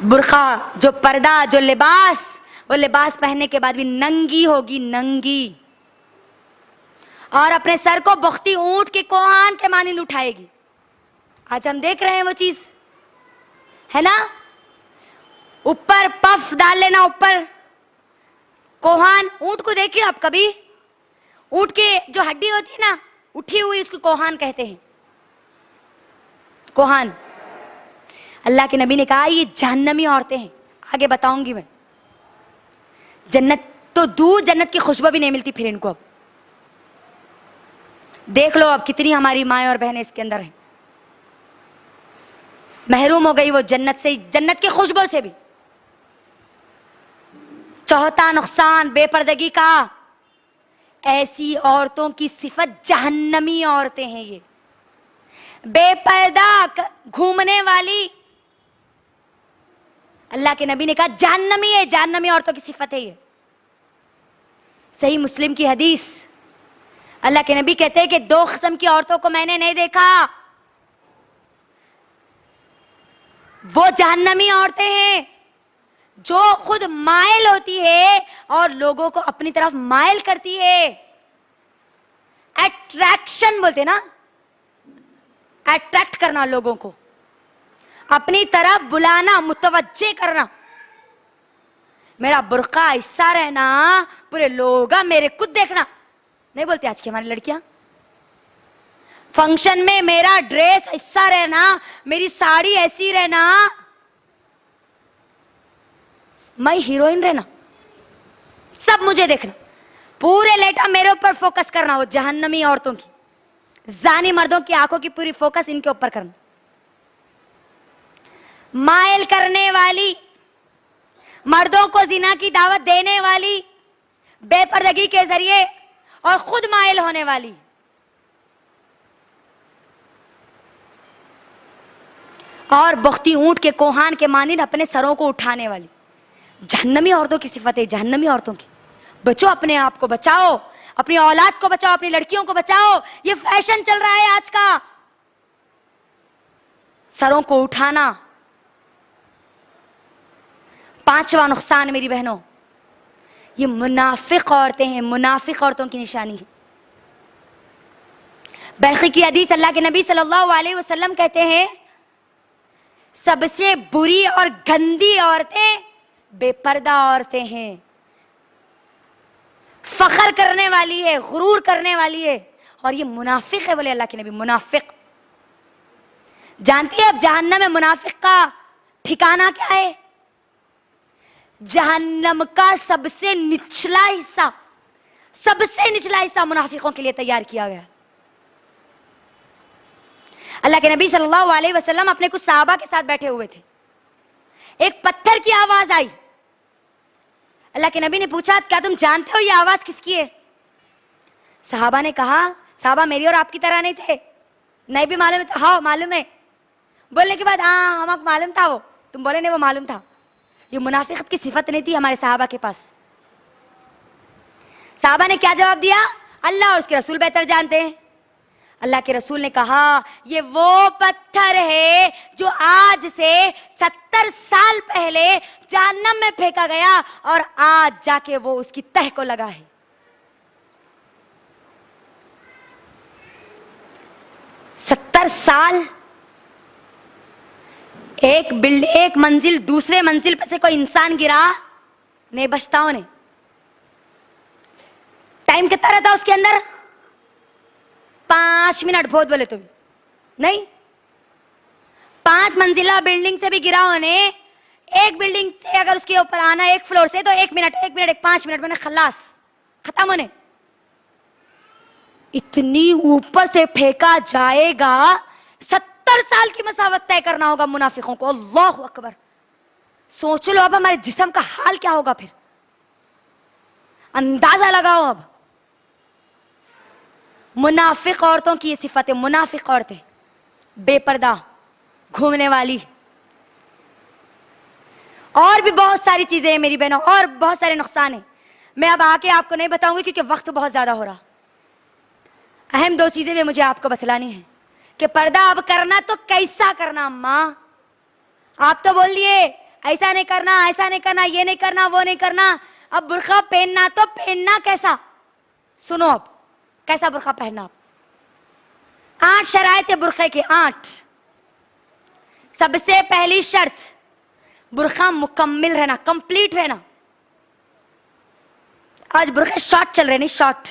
बुर्खा, जो पर्दा, जो लिबास, वो लिबास पहनने के बाद भी नंगी होगी, नंगी, और अपने सर को बुख्ती ऊंट के कोहान के मानिंद उठाएगी। आज हम देख रहे हैं वो चीज, है ना? ऊपर पफ डाल लेना, ऊपर कोहान। ऊंट को देखिए आप कभी, ऊंट के जो हड्डी होती है ना उठी हुई, उसको कोहान कहते हैं, कोहान। अल्लाह के नबी ने कहा ये जहन्नमी औरतें हैं। आगे बताऊंगी मैं। जन्नत तो दूर, जन्नत की खुशबू भी नहीं मिलती फिर इनको। अब देख लो अब कितनी हमारी माएं और बहनें इसके अंदर हैं, महरूम हो गई वो जन्नत से, जन्नत की खुशबू से भी। चौथा नुकसान बेपर्दगी का, ऐसी औरतों की सिफत जहन्नमी औरतें हैं ये, बेपर्दा घूमने वाली। अल्लाह के नबी ने कहा जहन्नमी है, जहन्नमी औरतों की सिफत है ये। सही मुस्लिम की हदीस, अल्लाह के नबी कहते हैं कि 2 किस्म की औरतों को मैंने नहीं देखा, वो जहन्नमी औरतें हैं जो खुद माइल होती है और लोगों को अपनी तरफ माइल करती है। अट्रैक्शन बोलते ना, अट्रैक्ट करना, लोगों को अपनी तरफ बुलाना, मुतवज्जे करना। मेरा बुर्का ऐसा रहना, पूरे लोग मेरे को देखना, नहीं बोलते आज की हमारी लड़कियां। फंक्शन में मेरा ड्रेस ऐसा रहना, मेरी साड़ी ऐसी रहना, मैं हीरोइन रहना, सब मुझे देखना, पूरे लेटा मेरे ऊपर फोकस करना। वो जहन्नमी औरतों की, जानी मर्दों की आंखों की पूरी फोकस इनके ऊपर करना। माइल करने वाली, मर्दों को जिना की दावत देने वाली, बेपर्दगी के जरिए और खुद माइल होने वाली, और बख्ती ऊंट के कोहान के मानिंद अपने सरों को उठाने वाली। जहन्नमी औरतों की सिफत है, जहन्नमी औरतों की। बचो, अपने आप को बचाओ, अपनी औलाद को बचाओ, अपनी लड़कियों को बचाओ। ये फैशन चल रहा है आज का, सरों को उठाना। पांचवा नुकसान मेरी बहनों, ये मुनाफिक औरतें हैं, मुनाफिक औरतों की निशानी है। बैक़ी की हदीस, अल्लाह के नबी सल्लल्लाहु अलैहि वसल्लम कहते हैं, सबसे बुरी और गंदी औरतें बेपर्दा औरतें हैं, फखर करने वाली है, गुरूर करने वाली है, और ये मुनाफिक है, बोले अल्लाह के नबी, मुनाफिक। जानती है अब जहन्नम में मुनाफिक का ठिकाना क्या है? जहन्नम का सबसे निचला हिस्सा, सबसे निचला हिस्सा मुनाफिकों के लिए तैयार किया गया। अल्लाह के नबी सल्लल्लाहु अलैहि वसल्लम अपने कुछ सहाबा के साथ बैठे हुए थे। एक पत्थर की आवाज आई। अल्लाह के नबी ने पूछा, क्या तुम जानते हो ये आवाज किसकी है? सहाबा ने कहा, सहाबा मेरी और आपकी तरह नहीं थे, नहीं भी मालूम है? हाँ मालूम है। बोलने के बाद, हाँ हमको मालूम था। वो तुम बोले नहीं, वो मालूम था। ये मुनाफिकत की सिफत नहीं थी हमारे सहाबा के पास। सहाबा ने क्या जवाब दिया? अल्लाह और उसके रसूल बेहतर जानते हैं। अल्लाह के रसूल ने कहा, ये वो पत्थर है जो आज से 70 साल पहले जहन्नम में फेंका गया और आज जाके वो उसकी तह को लगा है। सत्तर साल एक मंजिल दूसरे मंजिल पर से कोई इंसान गिरा नहीं बचता उन्हें। टाइम कितना रहता उसके अंदर? 5 मिनट, बहुत बोले तुम नहीं। 5 मंजिला बिल्डिंग से भी गिरा होने, एक बिल्डिंग से अगर उसके ऊपर आना एक फ्लोर से, तो 1 मिनट 5 मिनट में खलास, खत्म होने। इतनी ऊपर से फेंका जाएगा, 70 साल की मसावत तय करना होगा मुनाफिकों को। अल्लाहु अकबर। सोच लो अब हमारे जिस्म का हाल क्या होगा फिर, अंदाजा लगाओ अब। मुनाफिक औरतों की ये सिफत है, मुनाफिक औरतें बेपर्दा, घूमने वाली, और भी बहुत सारी चीजें हैं मेरी बहनों, और बहुत सारे नुकसान हैं। मैं अब आके आपको नहीं बताऊंगी क्योंकि वक्त बहुत ज्यादा हो रहा। अहम 2 चीजें भी मुझे आपको बतलानी है कि पर्दा अब करना तो कैसा करना। अम्मा आप तो बोल लिए ऐसा नहीं करना, ऐसा नहीं करना, ये नहीं करना, वो नहीं करना। अब बुर्का पहनना तो पहनना कैसा? सुनो अब कैसा बुर्का पहनना। 8 शराइत है बुर्के के, 8। सबसे पहली शर्त, बुर्का मुकम्मिल रहना, कंप्लीट रहना। आज बुर्के शॉर्ट चल रहे, नहीं शॉर्ट।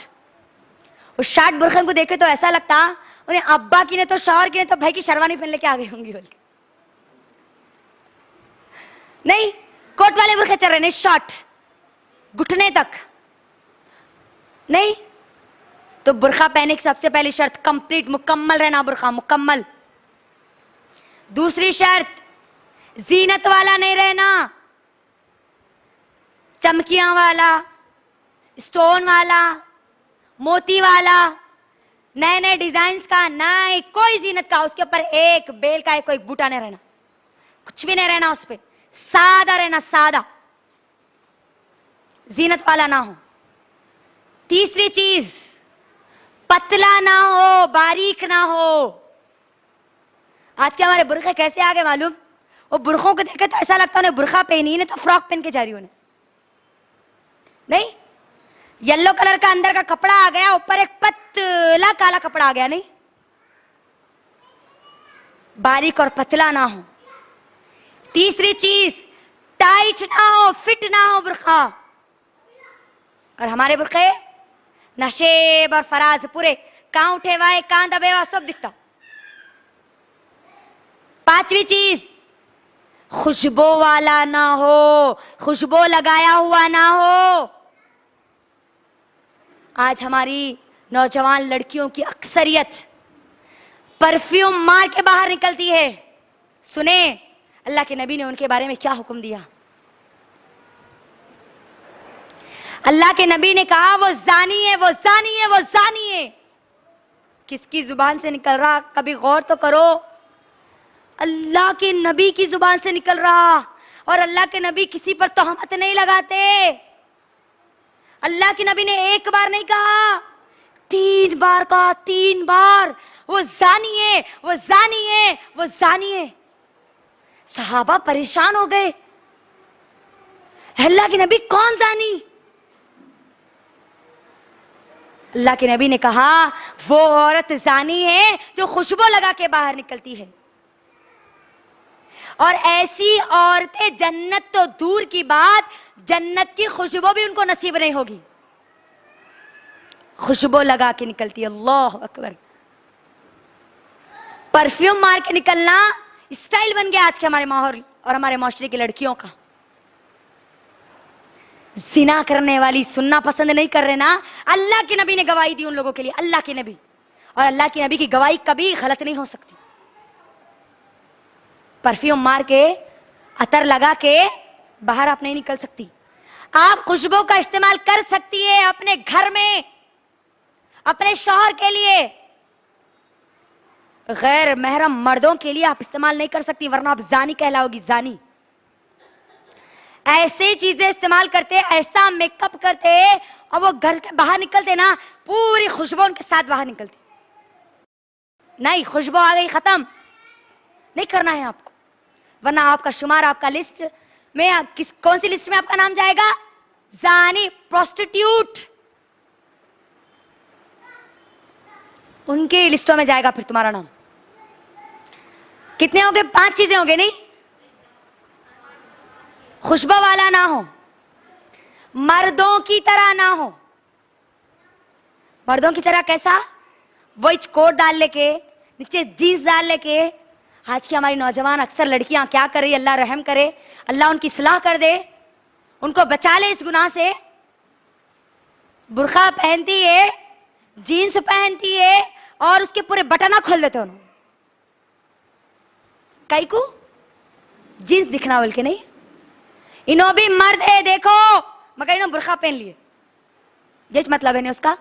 उस शॉर्ट बुर्के को देखे तो ऐसा लगता उन्हें अब्बा की ने तो शौहर की ने तो भाई की शेरवानी पहन लेके आ गई होंगी बोल के। नहीं, कोट वाले बुर्के चल रहे, नहीं शॉर्ट, घुटने तक नहीं। तो बुर्का पहने की सबसे पहली शर्त कंप्लीट, मुकम्मल रहना, बुर्का मुकम्मल। दूसरी शर्त, जीनत वाला नहीं रहना, चमकियां वाला, स्टोन वाला, मोती वाला, नए नए डिजाइन का, नहीं कोई जीनत का। उसके ऊपर एक बेल का कोई बूटा नहीं रहना, कुछ भी नहीं रहना उस पे, सादा रहना, सादा, जीनत वाला ना हो। तीसरी चीज, पतला ना हो, बारीक ना हो। आज के हमारे बुर्खे कैसे आ गए मालूम? वो बुर्खों को देखे तो ऐसा लगता है उन्हें बुर्खा पहनी है तो फ्रॉक पहन के जा रही उन्हें। नहीं, येलो कलर का अंदर का कपड़ा आ गया, ऊपर एक पतला काला कपड़ा आ गया। नहीं, बारीक और पतला ना हो। तीसरी चीज, टाइट ना हो, फिट ना हो बुर्खा। और हमारे बुर्खे नशेब और फराज पूरे, कहां उठे हुआ है, कहां दबे हुआ, सब दिखता। पांचवी चीज, खुशबू वाला ना हो, खुशबू लगाया हुआ ना हो। आज हमारी नौजवान लड़कियों की अक्सरियत परफ्यूम मार के बाहर निकलती है। सुने, अल्लाह के नबी ने उनके बारे में क्या हुक्म दिया? अल्लाह के नबी ने कहा वो जानी है, वो जानी है, वो जानी है। किसकी जुबान से निकल रहा, कभी गौर तो करो। अल्लाह के नबी की जुबान से निकल रहा। और अल्लाह के नबी किसी पर तोहमत नहीं लगाते। अल्लाह के नबी ने एक बार नहीं कहा, 3 बार कहा, 3 बार। वो जानी है, वो जानी है, वो जानी है। सहाबा परेशान हो गए, अल्लाह के नबी कौन जानी? अल्लाह के नबी ने कहा वो औरत जानी है जो खुशबू लगा के बाहर निकलती है। और ऐसी औरतें जन्नत तो दूर की बात, जन्नत की खुशबू भी उनको नसीब नहीं होगी। खुशबू लगा के निकलती है। अल्लाह अकबर। परफ्यूम मार के निकलना स्टाइल बन गया आज के हमारे माहौल और हमारे माशरे की लड़कियों का। जिना करने वाली सुनना पसंद नहीं कर रहे ना, अल्लाह के नबी ने गवाही दी उन लोगों के लिए, अल्लाह के नबी। और अल्लाह के नबी की गवाही कभी गलत नहीं हो सकती। परफ्यूम मार के, अतर लगा के बाहर आप नहीं निकल सकती। आप खुशबू का इस्तेमाल कर सकती है अपने घर में, अपने शौहर के लिए। गैर महरम मर्दों के लिए आप इस्तेमाल नहीं कर सकती, वरना आप जानी कहलाओगी, जानी। ऐसे चीजें इस्तेमाल करते, ऐसा मेकअप करते, और वो घर के बाहर निकलते ना, पूरी खुशबू उनके साथ बाहर निकलती। नहीं, खुशबू आ गई, खत्म नहीं करना है आपको, वरना आपका शुमार, आपका लिस्ट में कौन सी लिस्ट में आपका नाम जाएगा? जानी, प्रोस्टिट्यूट, उनके लिस्टों में जाएगा फिर तुम्हारा नाम। कितने हो गए? 5 चीजें हो गई। नहीं, खुशबू वाला ना हो, मर्दों की तरह ना हो। मर्दों की तरह कैसा? वो कोट डाल लेके, नीचे जीन्स डाल लेके। आज की हमारी नौजवान अक्सर लड़कियां क्या कर रही है, अल्लाह रहम करे, अल्लाह उनकी सलाह कर दे, उनको बचा ले इस गुनाह से। बुर्का पहनती है, जीन्स पहनती है, और उसके पूरे बटना खोल देते उन्होंने। कई को जीन्स दिखना बोल के नहीं, इन्हों भी मर्द है देखो, मगर इन्हों बुर्का पहन लिए, ये मतलब है नहीं उसका।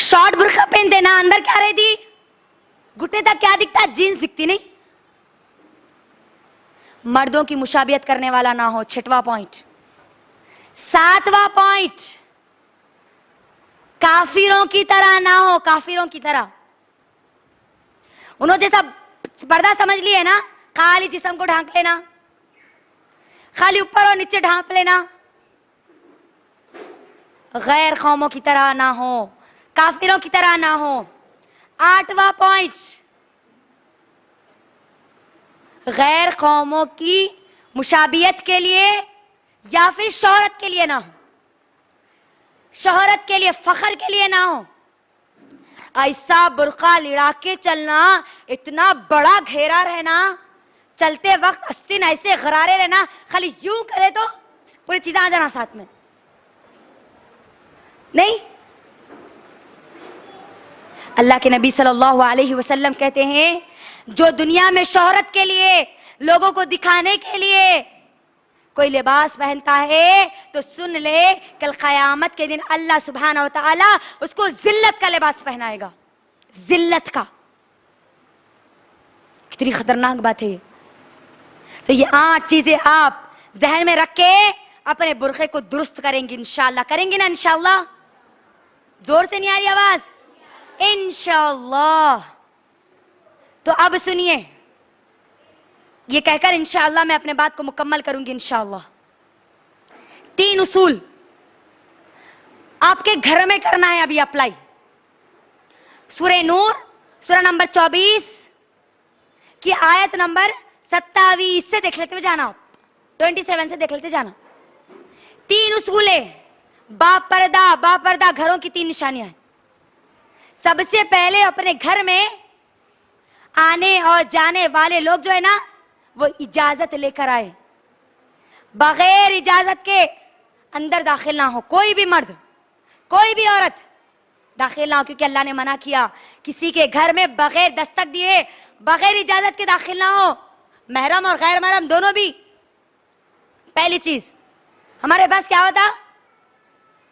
शॉर्ट बुर्का पहनते ना, अंदर क्या रहती? घुटने तक क्या दिखता? जीन्स दिखती नहीं। मर्दों की मुशाबियत करने वाला ना हो, 6वां पॉइंट। 7वां पॉइंट, काफिरों की तरह ना हो, काफिरों की तरह। उन्होंने जैसा पर्दा समझ लिए ना, खाली जिस्म को ढांक लेना, खाली ऊपर और नीचे ढांप लेना। गैर कौमों की तरह ना हो, काफिरों की तरह ना हो। 8वां पॉइंट, गैर कौमों की मुशाबियत के लिए या फिर शोहरत के लिए ना हो, शोहरत के लिए, फखर के लिए ना हो। ऐसा बुर्का लिड़ा के चलना, इतना बड़ा घेरा रहना, चलते वक्त अस्तीन ऐसे गरारे रहना, खाली यूं करे तो पूरी चीजें आ जाना साथ में। नहीं, अल्लाह के नबी सल्लल्लाहु अलैहि वसल्लम कहते हैं, जो दुनिया में शोहरत के लिए, लोगों को दिखाने के लिए कोई लिबास पहनता है, तो सुन ले, कल क़यामत के दिन अल्लाह सुब्हानहू व तआला उसको जिल्लत का लिबास पहनाएगा, जिल्लत का। कितनी खतरनाक बात है। तो ये 8 चीजें आप जहन में रख के अपने बुर्के को दुरुस्त करेंगे इंशाअल्लाह। करेंगे ना इंशाअल्लाह? जोर से नहीं आ रही आवाज? इंशाअल्लाह। तो अब सुनिए, ये कहकर इंशाअल्लाह मैं अपने बात को मुकम्मल करूंगी इंशाअल्लाह। 3 उसूल आपके घर में करना है अभी अप्लाई। सूरह नूर, सूरह नंबर 24 की आयत नंबर 27 से देख लेते हुए जाना, 27 से देख लेते जाना। 3 उसूल है, बापर्दा घरों की 3 निशानियां हैं। सबसे पहले अपने घर में आने और जाने वाले लोग जो है ना, वो इजाजत लेकर आए, बगैर इजाजत के अंदर दाखिल ना हो। कोई भी मर्द, कोई भी औरत दाखिल ना हो, क्योंकि अल्लाह ने मना किया किसी के घर में बगैर दस्तक दिए, बगैर इजाजत के दाखिल ना हो, महरम और गैर महरम दोनों भी। पहली चीज, हमारे पास क्या होता,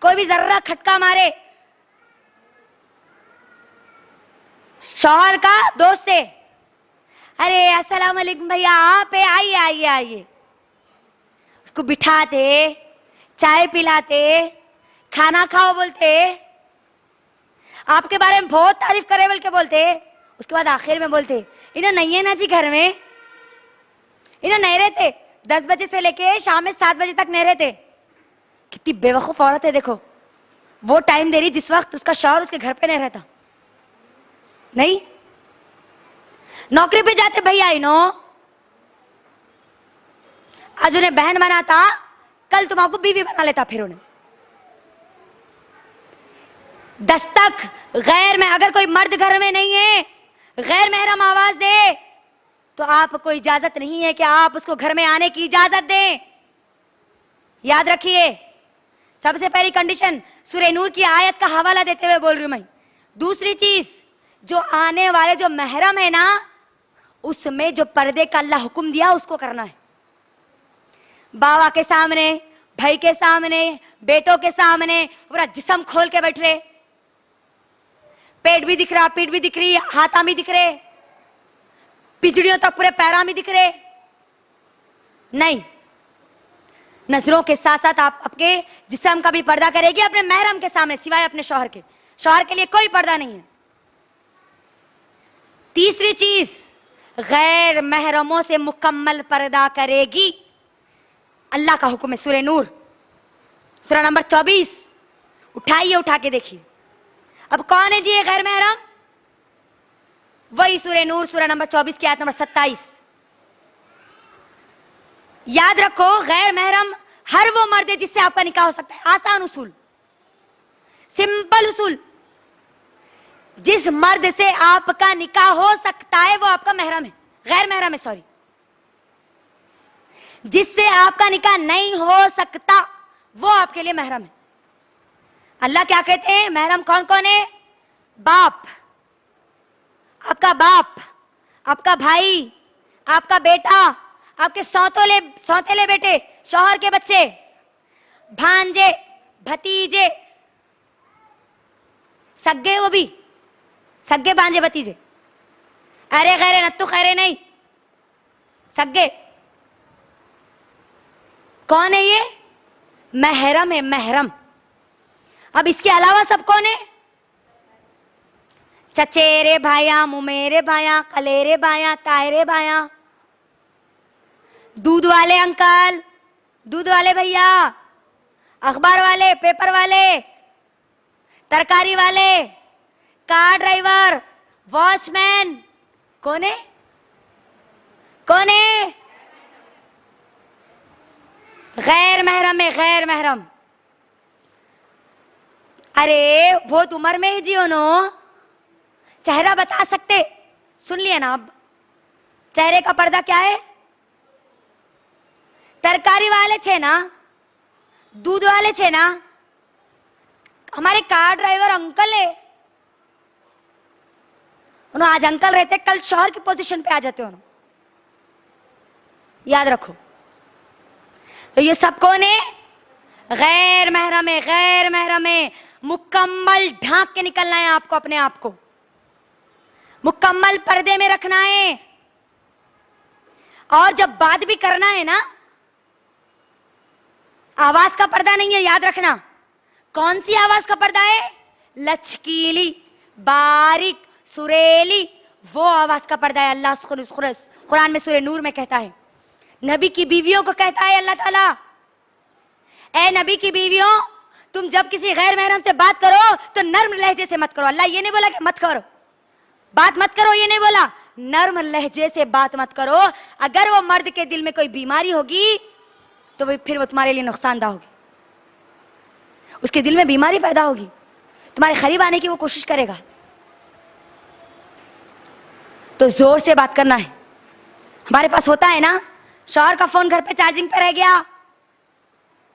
कोई भी जर्रा खटका मारे, शौहर का दोस्त है, अरे अस्सलाम वालेकुम भैया, आप है, आइए आइए आइए, उसको बिठाते, चाय पिलाते, खाना खाओ बोलते, आपके बारे में बहुत तारीफ करे बोल के बोलते, उसके बाद आखिर में बोलते इन्हें नहीं है ना जी घर में, इन्हें नहीं रहते, 10 बजे से लेके शाम में 7 बजे तक नहीं रहते। कितनी बेवकूफ औरत है, देखो वो टाइम दे रही जिस वक्त उसका शौहर उसके घर पे नहीं रहता। नहीं, नौकरी पे जाते भैया, इनो आज उन्हें बहन बनाता, कल तुम्हारा बीवी बना लेता। फिर उन्हें दस्तक गैर में, अगर कोई मर्द घर में नहीं है, गैर महरम आवाज दे तो आपको इजाजत नहीं है कि आप उसको घर में आने की इजाजत दें। याद रखिए, सबसे पहली कंडीशन सूरह नूर की आयत का हवाला देते हुए बोल रही हूं मैं। दूसरी चीज, जो आने वाले जो महरम है ना, उसमें जो पर्दे का अल्लाह हुक्म दिया उसको करना है। बाबा के सामने, भाई के सामने, बेटों के सामने पूरा जिस्म खोल के बैठ रहे, पेट भी दिख रहा, पीठ भी दिख रही, हाथा भी दिख रहे, पिजड़ियों तक पूरे पैरा भी दिख रहे। नहीं, नजरों के साथ साथ आप अपने जिस्म का भी पर्दा करेगी अपने महरम के सामने, सिवाय अपने शौहर के। शौहर के लिए कोई पर्दा नहीं है। तीसरी चीज, गैर महरमों से मुकम्मल पर्दा करेगी। अल्लाह का हुक्म है, सूरह नूर सूरह नंबर 24, उठाइए, उठा के देखिए। अब कौन है जी ये गैर महरम? वही सूरह नूर सूरह नंबर 24 की आयत नंबर 27। याद रखो, गैर महरम हर वो मर्द है जिससे आपका निकाह हो सकता है। आसान उसूल, सिंपल उसूल, जिस मर्द से आपका निकाह हो सकता है वो आपका महरम है, गैर महरम है, सॉरी। जिससे आपका निकाह नहीं हो सकता वो आपके लिए महरम है। अल्लाह क्या कहते हैं, महरम कौन कौन है? बाप, आपका बाप, आपका भाई, आपका बेटा, आपके सौतेले बेटे, शौहर के बच्चे, भांजे, भतीजे, सग्गे, वो भी सग्गे भांजे भतीजे, अरे गैरे नत्तू खैरे नहीं, सग्गे। कौन है ये? महरम है, महरम। अब इसके अलावा सब कौन है? चचेरे भाया, मुमेरे भाया, कलेरे भाया, तायरे भाया, दूध वाले अंकल, दूध वाले भैया, अखबार वाले, पेपर वाले, तरकारी वाले, कार ड्राइवर, वॉचमैन। कौन है? कौन है? गैर महरम है, गैर महरम। अरे बहुत उम्र में है जी उन्हों, चेहरा बता सकते, सुन लिया ना। अब चेहरे का पर्दा क्या है? तरकारी वाले छे ना, दूध वाले छे ना, हमारे कार ड्राइवर अंकल है, उन्होंने आज अंकल रहते, कल शौहर की पोजीशन पे आ जाते उन्होंने। याद रखो, तो ये सब कौन है? गैर महरम है, गैर महरम है। मुकम्मल ढांक के निकलना है आपको, अपने आप को मुकम्मल पर्दे में रखना है। और जब बात भी करना है ना, आवाज का पर्दा नहीं है, याद रखना। कौन सी आवाज का पर्दा है? लचकीली, बारीक, सुरेली, वो आवाज का पर्दा है। अल्लाह कुरान में सूरह नूर में कहता है, नबी की बीवियों को कहता है अल्लाह ताला, ए नबी की बीवियों, तुम जब किसी गैर महरम से बात करो तो नर्म लहजे से मत करो। अल्लाह ये नहीं बोला कि मत करो, बात मत करो, ये नहीं बोला, नर्म लहजे से बात मत करो। अगर वो मर्द के दिल में कोई बीमारी होगी तो फिर वो तुम्हारे लिए नुकसानदा होगी, उसके दिल में बीमारी पैदा होगी, तुम्हारे करीब आने की वो कोशिश करेगा। तो जोर से बात करना है। हमारे पास होता है ना, शौहर का फोन घर पे चार्जिंग पे रह गया,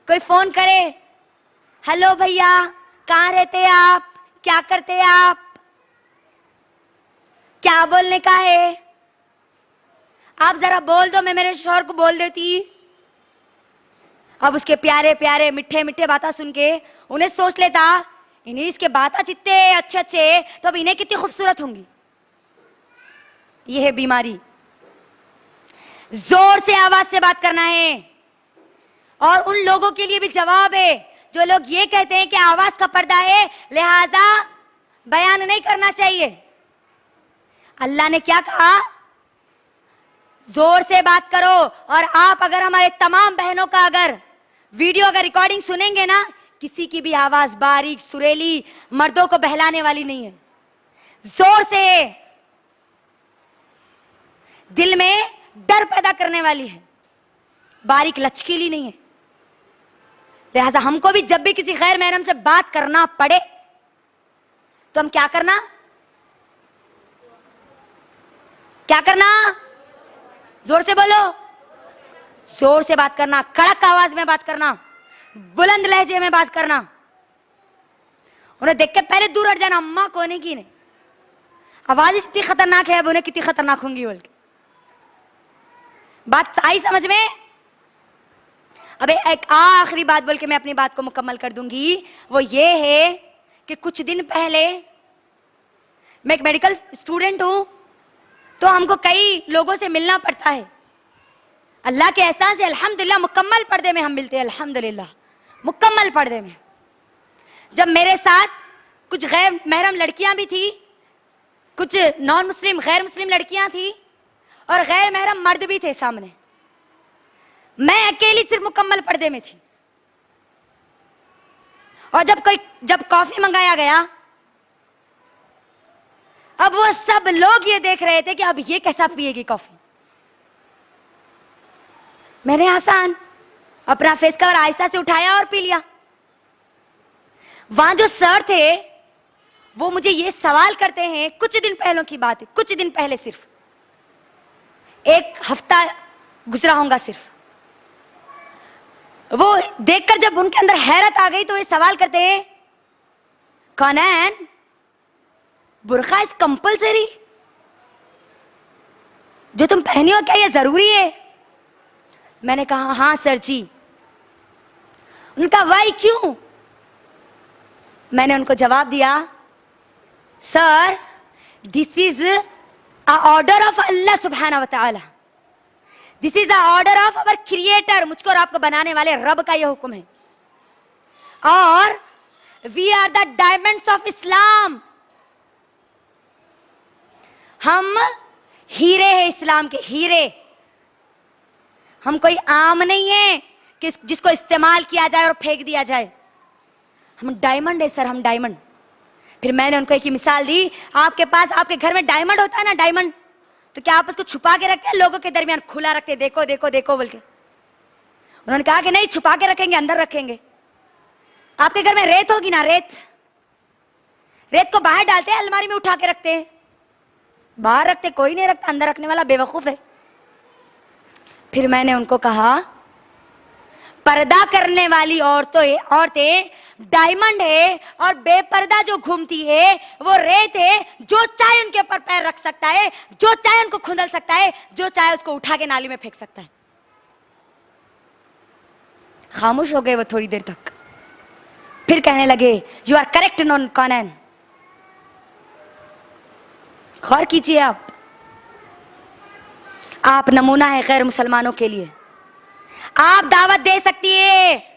कोई फोन करे, हेलो भैया कहाँ रहते हैं आप, क्या करते हैं आप, क्या बोलने का है, आप जरा बोल दो, मैं मेरे शौहर को बोल देती। अब उसके प्यारे प्यारे मीठे मीठे बातें सुन के उन्हें सोच लेता, इन्हें इसके बातें चित्ते अच्छे अच्छे, तो अब इन्हें कितनी खूबसूरत होंगी। यह है बीमारी। जोर से आवाज से बात करना है। और उन लोगों के लिए भी जवाब है जो लोग ये कहते हैं कि आवाज का पर्दा है, लिहाजा बयान नहीं करना चाहिए। अल्लाह ने क्या कहा, जोर से बात करो। और आप अगर हमारे तमाम बहनों का अगर वीडियो अगर रिकॉर्डिंग सुनेंगे ना, किसी की भी आवाज बारीक सुरीली मर्दों को बहलाने वाली नहीं है, जोर से है, दिल में डर पैदा करने वाली है, बारीक लचकीली नहीं है। लिहाजा हमको भी जब भी किसी गैर महरम से बात करना पड़े तो हम क्या करना, क्या करना, जोर से बोलो, जोर से बात करना, कड़क आवाज में बात करना, बुलंद लहजे में बात करना। उन्हें देख के पहले दूर हट जाना, अम्मा कौन है की नहीं, आवाज इतनी खतरनाक है, अब उन्हें कितनी खतरनाक होंगी बोल के। बात आई समझ में? अब एक आखिरी बात बोल के मैं अपनी बात को मुकम्मल कर दूंगी। वो ये है कि कुछ दिन पहले, मैं एक मेडिकल स्टूडेंट हूं, तो हमको कई लोगों से मिलना पड़ता है। अल्लाह के एहसान से अल्हम्दुलिल्लाह मुकम्मल पर्दे में हम मिलते हैं, अल्हम्दुलिल्लाह मुकम्मल पर्दे में। जब मेरे साथ कुछ गैर महरम लड़कियां भी थी, कुछ नॉन मुस्लिम गैर मुस्लिम लड़कियां थी और गैर महरम मर्द भी थे सामने, मैं अकेली सिर्फ मुकम्मल पर्दे में थी। और जब कॉफी मंगाया गया, अब वो सब लोग ये देख रहे थे कि अब ये कैसा पिएगी कॉफी। मैंने आसान अपना फेस कवर आहिस्ता से उठाया और पी लिया। वहां जो सर थे वो मुझे ये सवाल करते हैं, कुछ दिन पहले की बात है, कुछ दिन पहले, सिर्फ एक हफ्ता गुजरा होगा सिर्फ, वो देखकर जब उनके अंदर हैरत आ गई तो ये सवाल करते हैं, कौनैन बुर्का इज कंपल्सरी, जो तुम पहनी हो क्या ये जरूरी है? मैंने कहा हाँ सर जी। उनका वाई क्यों? मैंने उनको जवाब दिया, sir this is a order of Allah सुब्हानहू व तआला, this is a order of our creator, मुझको और आपको बनाने वाले रब का यह हुक्म है। और we are the diamonds of Islam, हम हीरे हैं इस्लाम के, हीरे। हम कोई आम नहीं है कि जिसको इस्तेमाल किया जाए और फेंक दिया जाए, हम डायमंड है सर, हम डायमंड। फिर मैंने उनको एक ही मिसाल दी, आपके पास आपके घर में डायमंड होता है ना, डायमंड, तो क्या आप उसको छुपा के रखते हैं, लोगों के दरमियान खुला रखते हैं, देखो देखो देखो बोल के? उन्होंने कहा कि नहीं, छुपा के रखेंगे, अंदर रखेंगे। आपके घर में रेत होगी ना, रेत, रेत को बाहर डालते हैं, अलमारी में उठा के रखते हैं, बाहर रखते कोई नहीं रखता, अंदर रखने वाला बेवकूफ है। फिर मैंने उनको कहा, पर्दा करने वाली औरतें डायमंड है और बेपर्दा जो घूमती है वो रेत है, जो चाहे उनके ऊपर पैर रख सकता है, जो चाहे उनको खुंदल सकता है, जो चाहे उसको उठा के नाली में फेंक सकता है। खामोश हो गए वो थोड़ी देर तक, फिर कहने लगे, यू आर करेक्ट नॉन कौनैन। गौर कीजिए, आप नमूना है गैर मुसलमानों के लिए। आप दावत दे सकती है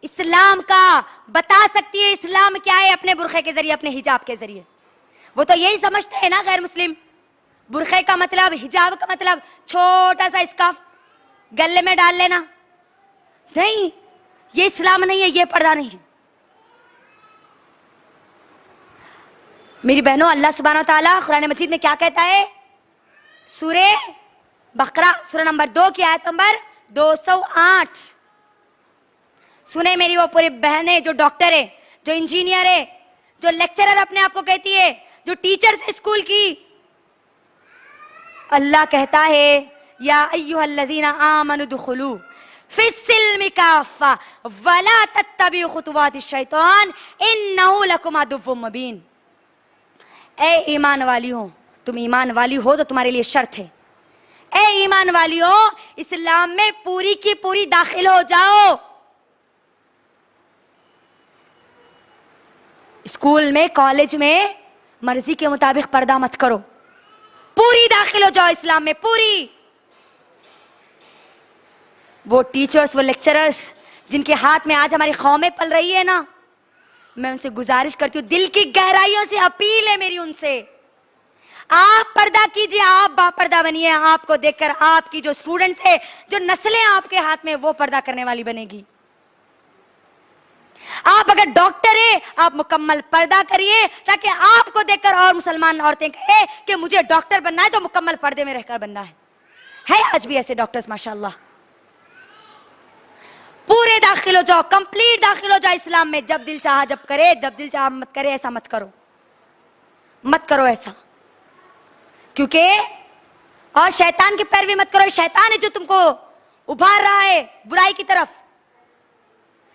इस्लाम का, बता सकती है इस्लाम क्या है अपने बुरखे के जरिए, अपने हिजाब के जरिए। वो तो यही समझते हैं ना गैर मुस्लिम, बुरखे का मतलब, हिजाब का मतलब छोटा सा स्कार्फ गले में डाल लेना। नहीं, ये इस्लाम नहीं है, ये पर्दा नहीं है। मेरी बहनों, अल्लाह सुब्हानहू व तआला कुरान मजीद में क्या कहता है? सूरे बकरा सूरा नंबर 2 की आयत नंबर 208। सुने मेरी वो पूरी बहनें जो डॉक्टर है, जो इंजीनियर है, जो लेक्चरर अपने आप को कहती है, जो टीचर है स्कूल की। अल्लाह कहता है, या अय्युहल्लज़ीना आमनु दुखुलू फिस्सिल्मि काफ़ा वला तत्तबिउ खुतुवाति शैतान इन्नहु लकुम अदुव्वुम मुबीन। ए ईमान वालियों, तुम ईमान वाली हो तो तुम्हारे लिए शर्त है। ए ईमान वालियों, इस्लाम में पूरी की पूरी दाखिल हो जाओ। स्कूल में, कॉलेज में मर्जी के मुताबिक पर्दा मत करो, पूरी दाखिल हो जाओ इस्लाम में, पूरी। वो टीचर्स, वो लेक्चरर्स जिनके हाथ में आज हमारी कौमें पल रही है ना, मैं उनसे गुजारिश करती हूँ, दिल की गहराइयों से अपील है मेरी उनसे, आप पर्दा कीजिए, आप बापर्दा बनिए। आपको देखकर आपकी जो स्टूडेंट्स है, जो नस्लें आपके हाथ में, वो पर्दा करने वाली बनेगी। आप अगर डॉक्टर है, आप मुकम्मल पर्दा करिए ताकि आपको देखकर और मुसलमान औरतें कहे कि मुझे डॉक्टर बनना है तो मुकम्मल पर्दे में रहकर बनना है आज भी ऐसे डॉक्टर्स माशाल्लाह। पूरे दाखिल हो जाओ, कंप्लीट दाखिल हो जाओ इस्लाम में। जब दिल चाहा जब करे, जब दिल चाहा मत करे, ऐसा मत करो, मत करो ऐसा, क्योंकि और शैतान की पैरवी मत करो। शैतान है जो तुमको उभार रहा है बुराई की तरफ,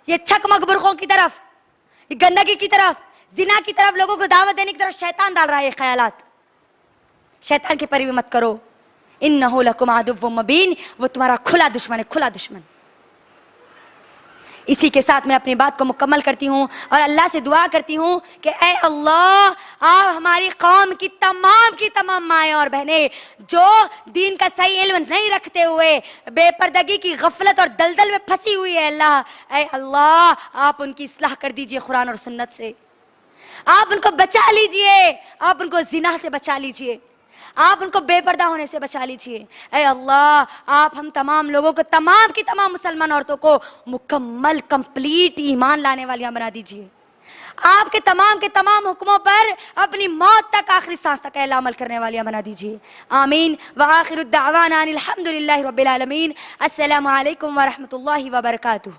ये छक मकबूरखों की तरफ, ये गंदगी की तरफ, जिना की तरफ, लोगों को दावत देने की तरफ शैतान डाल रहा है ये ख्यालात। शैतान की पैरवी मत करो। इन्नहु लकुम अदुव्वुम मुबीन, वो तुम्हारा खुला दुश्मन है, खुला दुश्मन। इसी के साथ मैं अपनी बात को मुकम्मल करती हूँ और अल्लाह से दुआ करती हूँ कि ऐ अल्लाह, आप हमारी कौम की तमाम माएँ और बहनें जो दीन का सही इल्म नहीं रखते हुए बेपर्दगी की गफलत और दलदल में फंसी हुई है, अल्लाह, ऐ अल्लाह, आप उनकी इस्लाह कर दीजिए कुरान और सुन्नत से। आप उनको बचा लीजिए, आप उनको जिना से बचा लीजिए, आप उनको बेपर्दा होने से बचा लीजिए। ऐ अल्लाह, आप हम तमाम लोगों को, तमाम की तमाम मुसलमान औरतों को मुकम्मल कंप्लीट ईमान लाने वालियां बना दीजिए। आपके तमाम हुक्मों पर अपनी मौत तक, आखिरी सांस तक अमल करने वालियां बना दीजिए। आमीन। व आखिरु दावाना अनिल हम्दुलिल्लाहि रब्बिल आलमीन। अस्सलामु अलैकुम व रहमतुल्लाहि व बरकातुहू।